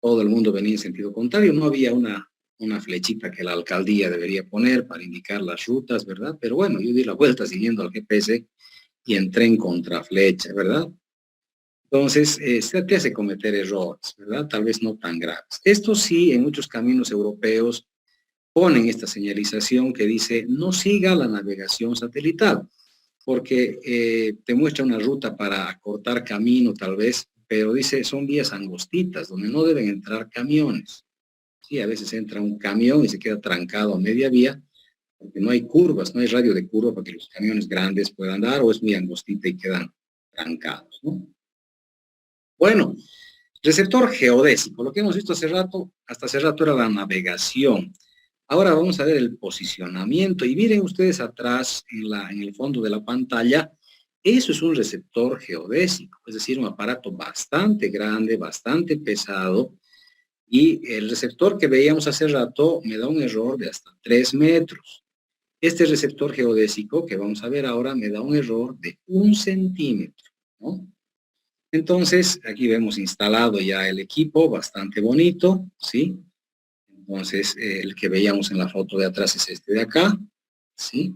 Todo el mundo venía en sentido contrario, no había una flechita que la alcaldía debería poner para indicar las rutas, ¿verdad? Pero bueno, yo di la vuelta siguiendo al GPS y entré en contraflecha, ¿verdad? Entonces, se te hace cometer errores, ¿verdad? Tal vez no tan graves. Esto sí, en muchos caminos europeos ponen esta señalización que dice, no siga la navegación satelital. porque te muestra una ruta para acortar camino tal vez, pero dice son vías angostitas donde no deben entrar camiones. Sí, a veces entra un camión y se queda trancado a media vía, porque no hay curvas, no hay radio de curva para que los camiones grandes puedan dar, o es muy angostita y quedan trancados, ¿no? Bueno, receptor geodésico, lo que hemos visto hace rato, hasta hace rato era la navegación. Ahora vamos a ver el posicionamiento y miren ustedes atrás en el fondo de la pantalla, eso es un receptor geodésico, es decir, un aparato bastante grande, bastante pesado, y el receptor que veíamos hace rato me da un error de hasta 3 metros. Este receptor geodésico que vamos a ver ahora me da un error de 1 centímetro, ¿no? Entonces, aquí vemos instalado ya el equipo, bastante bonito, ¿sí? Entonces, el que veíamos en la foto de atrás es este de acá, ¿sí?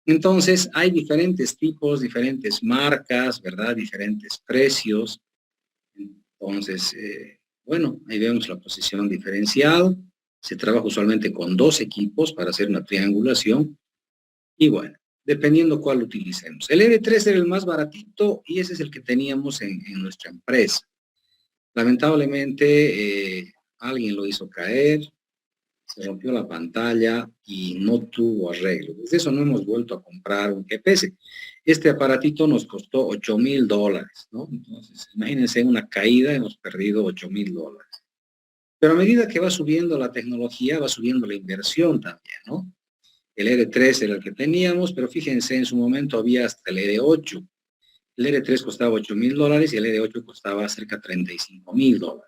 Entonces, hay diferentes tipos, diferentes marcas, ¿verdad? Diferentes precios. Entonces, bueno, ahí vemos la posición diferencial. Se trabaja usualmente con 2 equipos para hacer una triangulación. Y bueno, dependiendo cuál utilicemos. El R3 era el más baratito y ese es el que teníamos en nuestra empresa. Lamentablemente, alguien lo hizo caer, se rompió la pantalla y no tuvo arreglo. Desde eso no hemos vuelto a comprar un GPS. Este aparatito nos costó $8,000, ¿no? Entonces, imagínense una caída, hemos perdido $8,000. Pero a medida que va subiendo la tecnología, va subiendo la inversión también, ¿no? El R3 era el que teníamos, pero fíjense, en su momento había hasta el R8. El R3 costaba $8,000 y el R8 costaba cerca de $35,000, ¿no?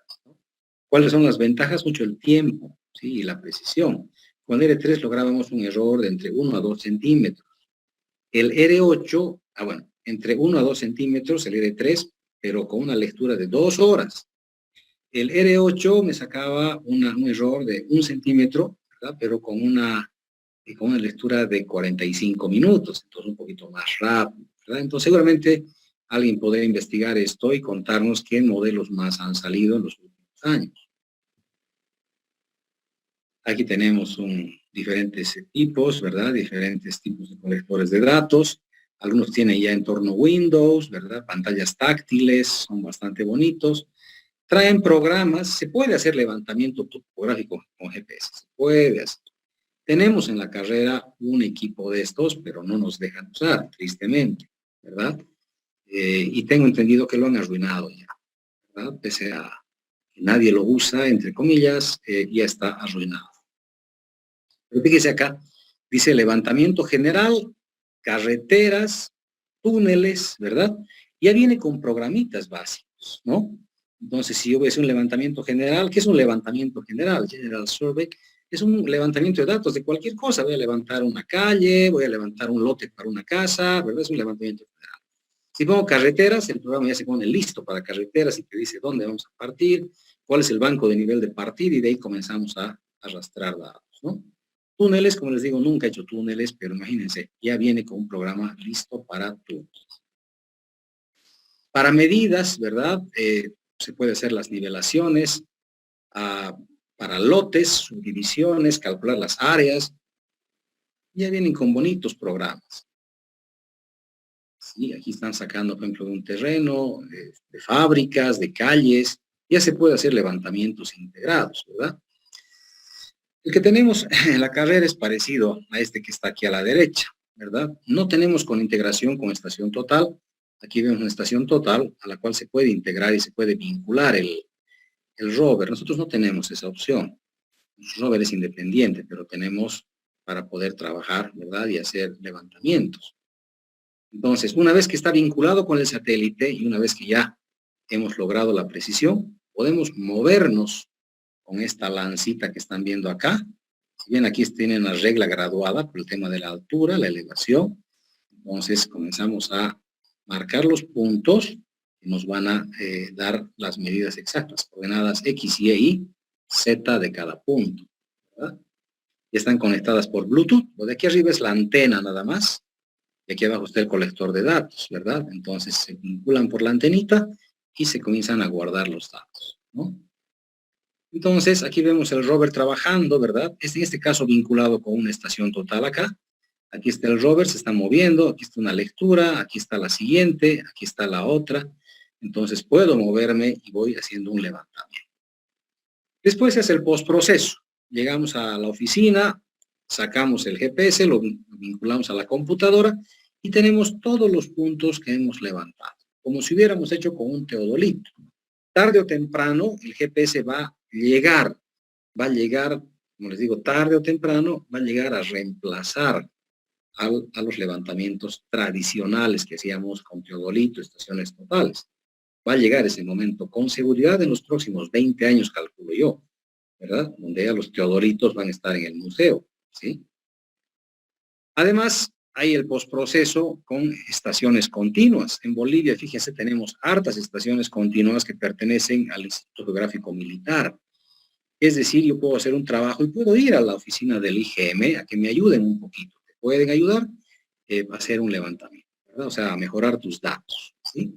¿Cuáles son las ventajas? Mucho el tiempo, ¿sí? Y la precisión. Con el R3 lográbamos un error de entre 1 a 2 centímetros. El R8, bueno, entre 1 a 2 centímetros el R3, pero con una lectura de 2 horas. El R8 me sacaba un error de 1 centímetro, ¿verdad? Pero con una lectura de 45 minutos, entonces un poquito más rápido, ¿verdad? Entonces seguramente alguien podrá investigar esto y contarnos qué modelos más han salido en los últimos años. Aquí tenemos diferentes tipos, ¿verdad? Diferentes tipos de colectores de datos. Algunos tienen ya entorno Windows, ¿verdad? Pantallas táctiles, son bastante bonitos. Traen programas, se puede hacer levantamiento topográfico con GPS, se puede hacer. Tenemos en la carrera un equipo de estos, pero no nos dejan usar, tristemente, ¿verdad? Y tengo entendido que lo han arruinado ya, ¿verdad? Pese a que nadie lo usa, entre comillas, ya está arruinado. Pero fíjese acá, dice levantamiento general, carreteras, túneles, ¿verdad? Ya viene con programitas básicos, ¿no? Entonces, si yo voy a hacer un levantamiento general, ¿qué es un levantamiento general? General Survey. Es un levantamiento de datos de cualquier cosa. Voy a levantar una calle, voy a levantar un lote para una casa, ¿verdad? Es un levantamiento general. Si pongo carreteras, el programa ya se pone listo para carreteras y te dice dónde vamos a partir, cuál es el banco de nivel de partida y de ahí comenzamos a arrastrar datos, ¿no? Túneles, como les digo, nunca he hecho túneles, pero imagínense, ya viene con un programa listo para túneles. Para medidas, ¿verdad? Se puede hacer las nivelaciones, para lotes, subdivisiones, calcular las áreas. Ya vienen con bonitos programas. Sí, aquí están sacando, por ejemplo, de un terreno, de fábricas, de calles. Ya se puede hacer levantamientos integrados, ¿verdad? El que tenemos en la carrera es parecido a este que está aquí a la derecha, ¿verdad? No tenemos con integración con estación total. Aquí vemos una estación total a la cual se puede integrar y se puede vincular el rover. Nosotros no tenemos esa opción. Nuestro rover es independiente, pero tenemos para poder trabajar, ¿verdad? Y hacer levantamientos. Entonces, una vez que está vinculado con el satélite y una vez que ya hemos logrado la precisión, podemos movernos con esta lancita que están viendo acá. Si bien aquí tienen la regla graduada por el tema de la altura, la elevación, entonces comenzamos a marcar los puntos que nos van a dar las medidas exactas, coordenadas X, Y, Z de cada punto, ¿verdad? Ya están conectadas por Bluetooth. Lo de aquí arriba es la antena nada más. Y aquí abajo está el colector de datos, ¿verdad? Entonces se vinculan por la antenita y se comienzan a guardar los datos, ¿no? Entonces aquí vemos el rover trabajando, ¿verdad? En este caso vinculado con una estación total acá. Aquí está el rover, se está moviendo, aquí está una lectura, aquí está la siguiente, aquí está la otra. Entonces puedo moverme y voy haciendo un levantamiento. Después se hace el postproceso. Llegamos a la oficina, sacamos el GPS, lo vinculamos a la computadora y tenemos todos los puntos que hemos levantado, como si hubiéramos hecho con un teodolito. Tarde o temprano el GPS va a llegar, como les digo, tarde o temprano va a llegar a reemplazar a los levantamientos tradicionales que hacíamos con teodolito, estaciones totales. Va a llegar ese momento con seguridad en los próximos 20 años, calculo yo, ¿verdad? Donde ya los teodolitos van a estar en el museo, ¿sí? Además, hay el postproceso con estaciones continuas. En Bolivia, fíjense, tenemos hartas estaciones continuas que pertenecen al Instituto Geográfico Militar. Es decir, yo puedo hacer un trabajo y puedo ir a la oficina del IGM a que me ayuden un poquito. ¿Te pueden ayudar? A hacer un levantamiento, ¿verdad? O sea, a mejorar tus datos, ¿sí?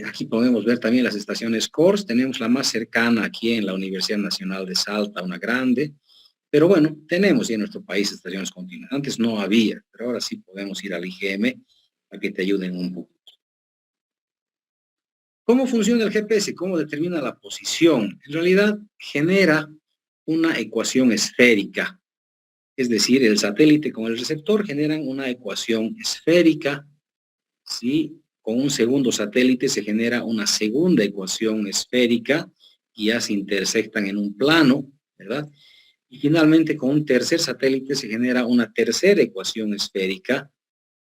Aquí podemos ver también las estaciones CORS. Tenemos la más cercana aquí en la Universidad Nacional de Salta, una grande. Pero bueno, tenemos ya en nuestro país estaciones continuas. Antes no había, pero ahora sí podemos ir al IGM a que te ayuden un poco. ¿Cómo funciona el GPS? ¿Cómo determina la posición? En realidad genera una ecuación esférica. Es decir, el satélite con el receptor generan una ecuación esférica, ¿sí? Con un segundo satélite se genera una segunda ecuación esférica y ya se intersectan en un plano, ¿verdad? Y finalmente con un tercer satélite se genera una tercera ecuación esférica,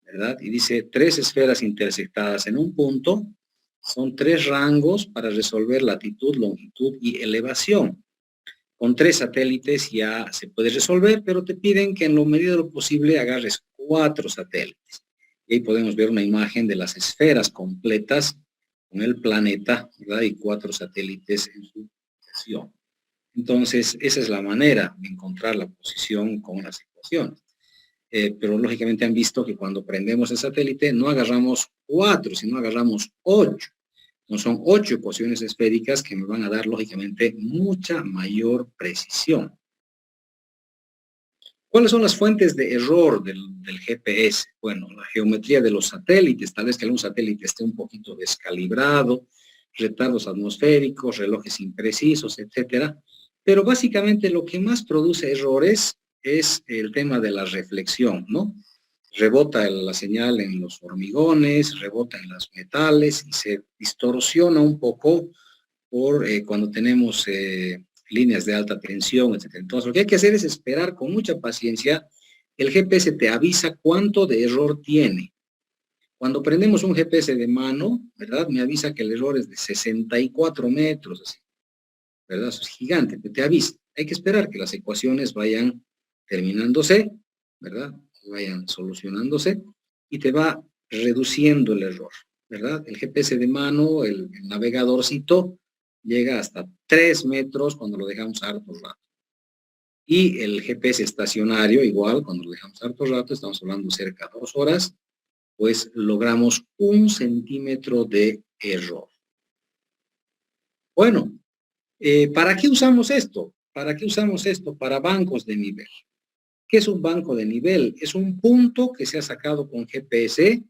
¿verdad? Y dice 3 esferas intersectadas en un punto, son 3 rangos para resolver latitud, longitud y elevación. Con 3 satélites ya se puede resolver, pero te piden que en lo medida de lo posible agarres 4 satélites. Y ahí podemos ver una imagen de las esferas completas con el planeta, ¿verdad? Y 4 satélites en su posición. Entonces, esa es la manera de encontrar la posición con las ecuaciones. Pero lógicamente han visto que cuando prendemos el satélite no agarramos 4, sino agarramos 8. No son 8 ecuaciones esféricas que me van a dar lógicamente mucha mayor precisión. ¿Cuáles son las fuentes de error del GPS? Bueno, la geometría de los satélites, tal vez que algún satélite esté un poquito descalibrado, retardos atmosféricos, relojes imprecisos, etcétera. Pero básicamente lo que más produce errores es el tema de la reflexión, ¿no? Rebota la señal en los hormigones, rebota en los metales y se distorsiona un poco por cuando tenemos líneas de alta tensión, etc. Entonces, lo que hay que hacer es esperar con mucha paciencia. El GPS te avisa cuánto de error tiene. Cuando prendemos un GPS de mano, ¿verdad? Me avisa que el error es de 64 metros, así, ¿verdad? Eso es gigante, pero te avisa. Hay que esperar que las ecuaciones vayan terminándose, ¿verdad? Vayan solucionándose y te va reduciendo el error, ¿verdad? El GPS de mano, el navegadorcito, llega hasta 3 metros cuando lo dejamos harto rato. Y el GPS estacionario, igual, cuando lo dejamos harto rato, estamos hablando cerca de 2 horas, pues logramos 1 centímetro de error. Bueno, ¿para qué usamos esto? ¿Para qué usamos esto? Para bancos de nivel. ¿Qué es un banco de nivel? Es un punto que se ha sacado con GPS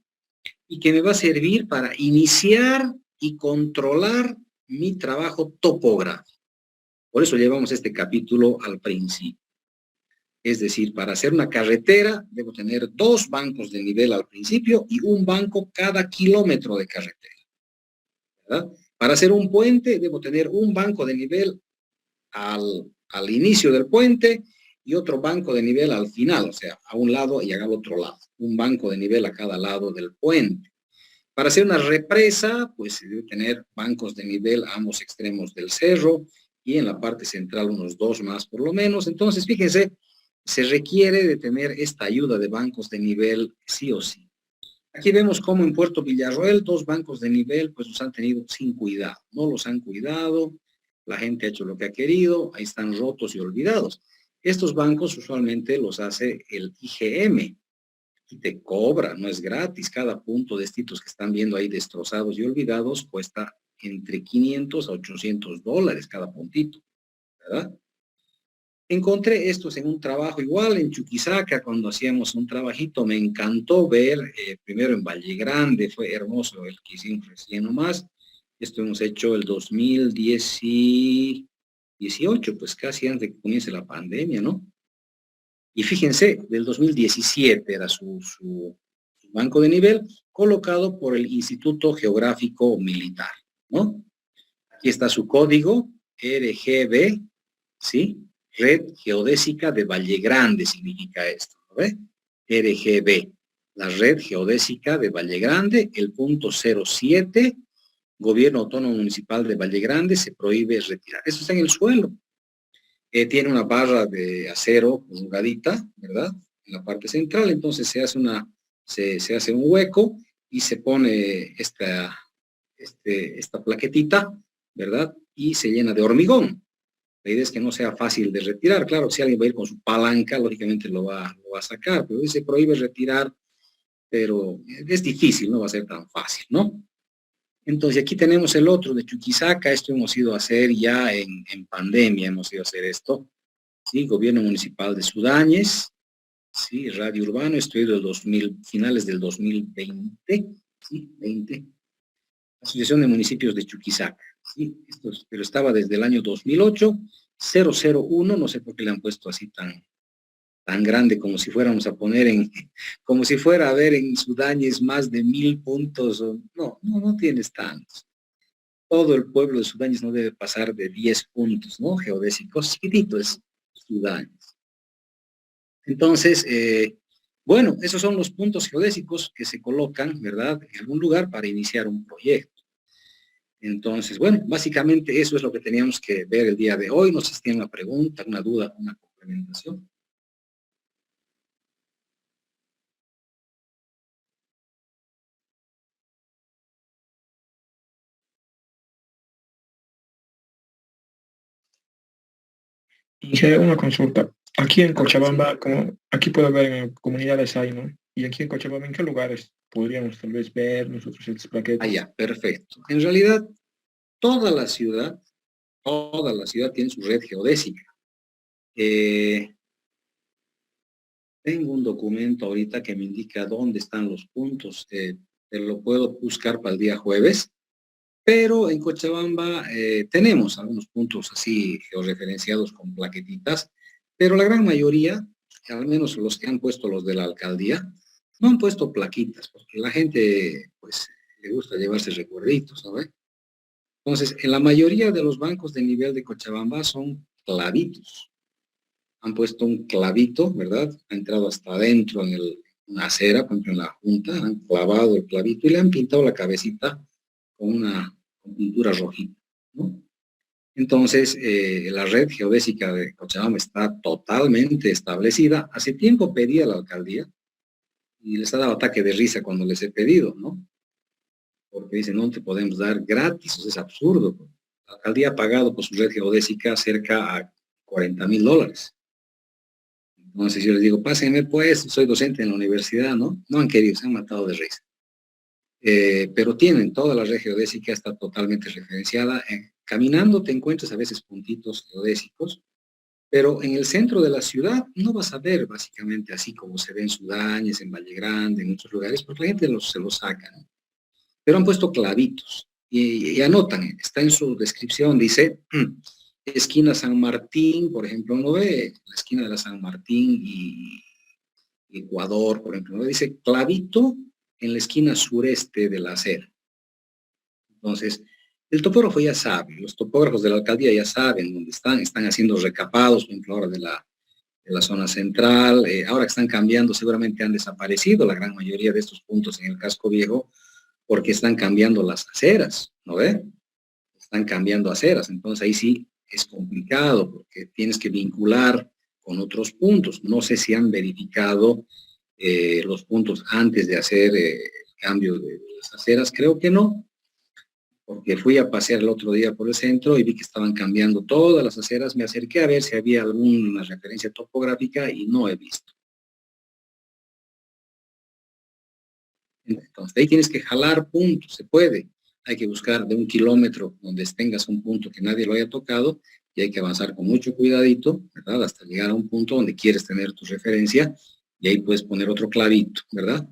y que me va a servir para iniciar y controlar mi trabajo topográfico. Por eso llevamos este capítulo al principio. Es decir, para hacer una carretera debo tener 2 bancos de nivel al principio y un banco cada kilómetro de carretera, ¿verdad? Para hacer un puente debo tener un banco de nivel al inicio del puente y otro banco de nivel al final, o sea, a un lado y al otro lado. Un banco de nivel a cada lado del puente. Para hacer una represa, pues se debe tener bancos de nivel a ambos extremos del cerro y en la parte central unos 2 más por lo menos. Entonces, fíjense, se requiere de tener esta ayuda de bancos de nivel sí o sí. Aquí vemos cómo en Puerto Villarroel 2 bancos de nivel pues los han tenido sin cuidado, no los han cuidado, la gente ha hecho lo que ha querido, ahí están rotos y olvidados. Estos bancos usualmente los hace el IGM y te cobra, no es gratis, cada punto de estos que están viendo ahí destrozados y olvidados cuesta entre $500 a $800 cada puntito, ¿verdad? Encontré estos en un trabajo igual en Chuquisaca, cuando hacíamos un trabajito, me encantó ver, primero en Valle Grande, fue hermoso el que hicimos recién nomás. Esto hemos hecho el 2018, pues casi antes de que comience la pandemia, ¿no? Y fíjense, del 2017 era su banco de nivel, colocado por el Instituto Geográfico Militar, ¿no? Aquí está su código, RGB, ¿sí? Red Geodésica de Valle Grande significa esto, ¿no ve? RGB, la Red Geodésica de Valle Grande, el punto 07, Gobierno Autónomo Municipal de Valle Grande, se prohíbe retirar. Eso está en el suelo. Tiene una barra de acero jugadita, ¿verdad? En la parte central, entonces se hace un hueco y se pone esta plaquetita, ¿verdad? Y se llena de hormigón. La idea es que no sea fácil de retirar. Claro, si alguien va a ir con su palanca, lógicamente lo va a sacar, pero se prohíbe retirar, pero es difícil, no va a ser tan fácil, ¿no? Entonces, aquí tenemos el otro de Chuquisaca. Esto hemos ido a hacer ya en pandemia, hemos ido a hacer esto. ¿Sí? Gobierno Municipal de Sudáñez, ¿sí? Radio Urbano, estoy del 2000, finales del 2020, ¿sí? 20. Asociación de Municipios de Chuquisaca, ¿sí? Pero estaba desde el año 2008, 001, no sé por qué le han puesto así tan grande, como si fuéramos a poner como si fuera a ver en Sudáñez más de 1000 puntos, no tienes tantos. Todo el pueblo de Sudáñez no debe pasar de 10 puntos, ¿no? Geodésicos, chiquitito es Sudáñez. Entonces, bueno, esos son los puntos geodésicos que se colocan, ¿verdad?, en algún lugar para iniciar un proyecto. Entonces, bueno, básicamente eso es lo que teníamos que ver el día de hoy. No sé si tienen una pregunta, una duda, una complementación. Hice una consulta. Aquí en Claro que sí. Cochabamba, como aquí puedo ver en comunidades hay, ¿no? Y aquí en Cochabamba, ¿en qué lugares podríamos tal vez ver nosotros estas plaquetas? Ya, perfecto. En realidad, toda la ciudad, tiene su red geodésica. Tengo un documento ahorita que me indica dónde están los puntos. Te lo puedo buscar para el día jueves. Pero en Cochabamba tenemos algunos puntos así georreferenciados con plaquetitas, pero la gran mayoría, al menos los que han puesto los de la alcaldía, no han puesto plaquitas, porque la gente pues le gusta llevarse recuerditos, ¿sabes? Entonces, en la mayoría de los bancos de nivel de Cochabamba son clavitos. Han puesto un clavito, ¿verdad? Ha entrado hasta adentro en una acera, por ejemplo, en la junta, han clavado el clavito y le han pintado la cabecita con una pintura rojita, ¿no? Entonces, la red geodésica de Cochabamba está totalmente establecida. Hace tiempo pedí a la alcaldía y les ha dado ataque de risa cuando les he pedido, ¿no? Porque dicen, no te podemos dar gratis, eso es absurdo. La alcaldía ha pagado por su red geodésica cerca a $40,000. Entonces yo les digo, pásenme pues, soy docente en la universidad, ¿no? No han querido, se han matado de risa. Pero tienen, toda la red geodésica está totalmente referenciada. Caminando te encuentras a veces puntitos geodésicos, pero en el centro de la ciudad no vas a ver básicamente así como se ve en Sudáñez, en Valle Grande, en otros lugares, porque la gente se los saca, ¿no? Pero han puesto clavitos y anotan, está en su descripción, dice, esquina San Martín, por ejemplo, uno ve la esquina de la San Martín y Ecuador, por ejemplo, ¿no? Dice clavito en la esquina sureste de la acera. Entonces, el topógrafo ya sabe, los topógrafos de la alcaldía ya saben dónde están haciendo recapados, por ejemplo, ahora de la zona central, ahora que están cambiando, seguramente han desaparecido la gran mayoría de estos puntos en el casco viejo, porque están cambiando las aceras, ¿no ve? Están cambiando aceras, entonces ahí sí es complicado, porque tienes que vincular con otros puntos. No sé si han verificado los puntos antes de hacer el cambio de las aceras, creo que no, porque fui a pasear el otro día por el centro y vi que estaban cambiando todas las aceras, me acerqué a ver si había alguna referencia topográfica y no he visto. Entonces, ahí tienes que jalar puntos, se puede. hay que buscar de 1 kilómetro donde tengas un punto que nadie lo haya tocado y hay que avanzar con mucho cuidadito, ¿verdad? Hasta llegar a un punto donde quieres tener tu referencia y ahí puedes poner otro clavito, ¿verdad?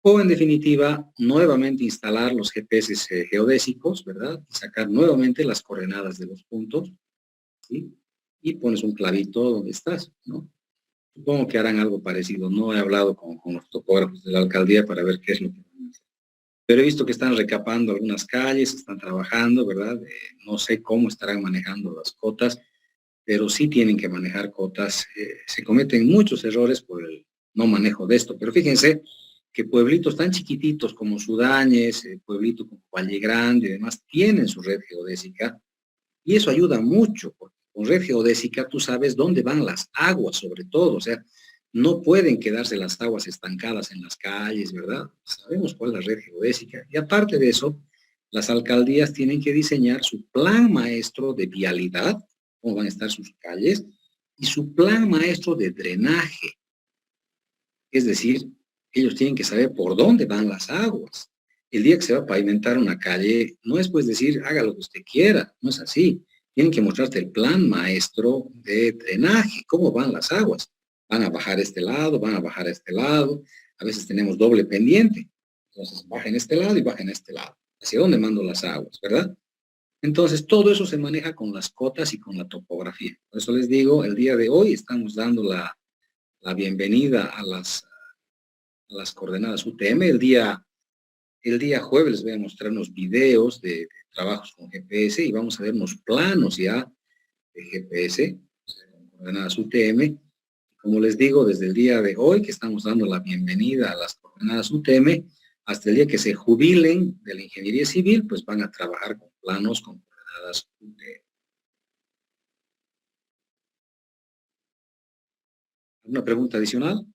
O en definitiva, nuevamente instalar los GPS geodésicos, ¿verdad? Y sacar nuevamente las coordenadas de los puntos, ¿sí? Y pones un clavito donde estás, ¿no? Supongo que harán algo parecido. No he hablado con los topógrafos de la alcaldía para ver qué es lo que van a hacer. Pero he visto que están recapando algunas calles, están trabajando, ¿verdad? No sé cómo estarán manejando las cotas, pero sí tienen que manejar cotas. Se cometen muchos errores por el no manejo de esto. Pero fíjense que pueblitos tan chiquititos como Sudáñez, pueblitos como Valle Grande y demás, tienen su red geodésica y eso ayuda mucho, porque con red geodésica tú sabes dónde van las aguas, sobre todo, o sea, no pueden quedarse las aguas estancadas en las calles, ¿verdad? Sabemos cuál es la red geodésica. Y aparte de eso, las alcaldías tienen que diseñar su plan maestro de vialidad, cómo van a estar sus calles, y su plan maestro de drenaje. Es decir, ellos tienen que saber por dónde van las aguas. El día que se va a pavimentar una calle, no es pues decir, haga lo que usted quiera, no es así. Tienen que mostrarte el plan maestro de drenaje, cómo van las aguas. Van a bajar este lado, van a bajar a este lado. A veces tenemos doble pendiente. Entonces, bajen este lado y bajen este lado. ¿Hacia dónde mando las aguas, verdad? Entonces, todo eso se maneja con las cotas y con la topografía. Por eso les digo, el día de hoy estamos dando la bienvenida a las coordenadas UTM. El día jueves les voy a mostrar unos videos de trabajos con GPS y vamos a ver unos planos ya de GPS, o sea, con coordenadas UTM. Como les digo, desde el día de hoy que estamos dando la bienvenida a las coordenadas UTM, hasta el día que se jubilen de la ingeniería civil, pues van a trabajar con planos con coordenadas UTM. ¿Alguna pregunta adicional?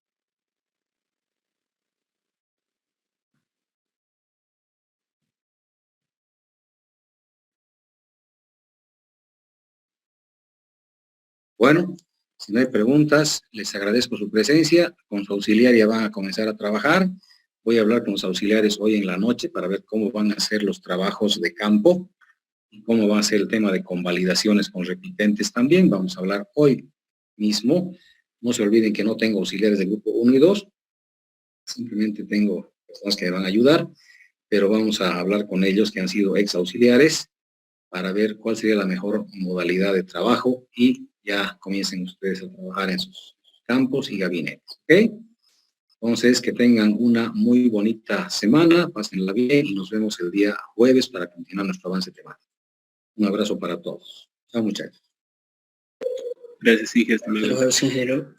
Bueno, si no hay preguntas, les agradezco su presencia. Con su auxiliar ya van a comenzar a trabajar. Voy a hablar con los auxiliares hoy en la noche para ver cómo van a hacer los trabajos de campo y cómo va a ser el tema de convalidaciones con repitentes también. Vamos a hablar hoy mismo. No se olviden que no tengo auxiliares del grupo 1 y 2. Simplemente tengo personas que me van a ayudar, pero vamos a hablar con ellos que han sido ex auxiliares para ver cuál sería la mejor modalidad de trabajo y ya comiencen ustedes a trabajar en sus campos y gabinetes, ¿ok? Entonces, que tengan una muy bonita semana, pásenla bien y nos vemos el día jueves para continuar nuestro avance temático. Un abrazo para todos. Chao, muchachos. Gracias, Inge. Hasta luego. Luego, ingeniero.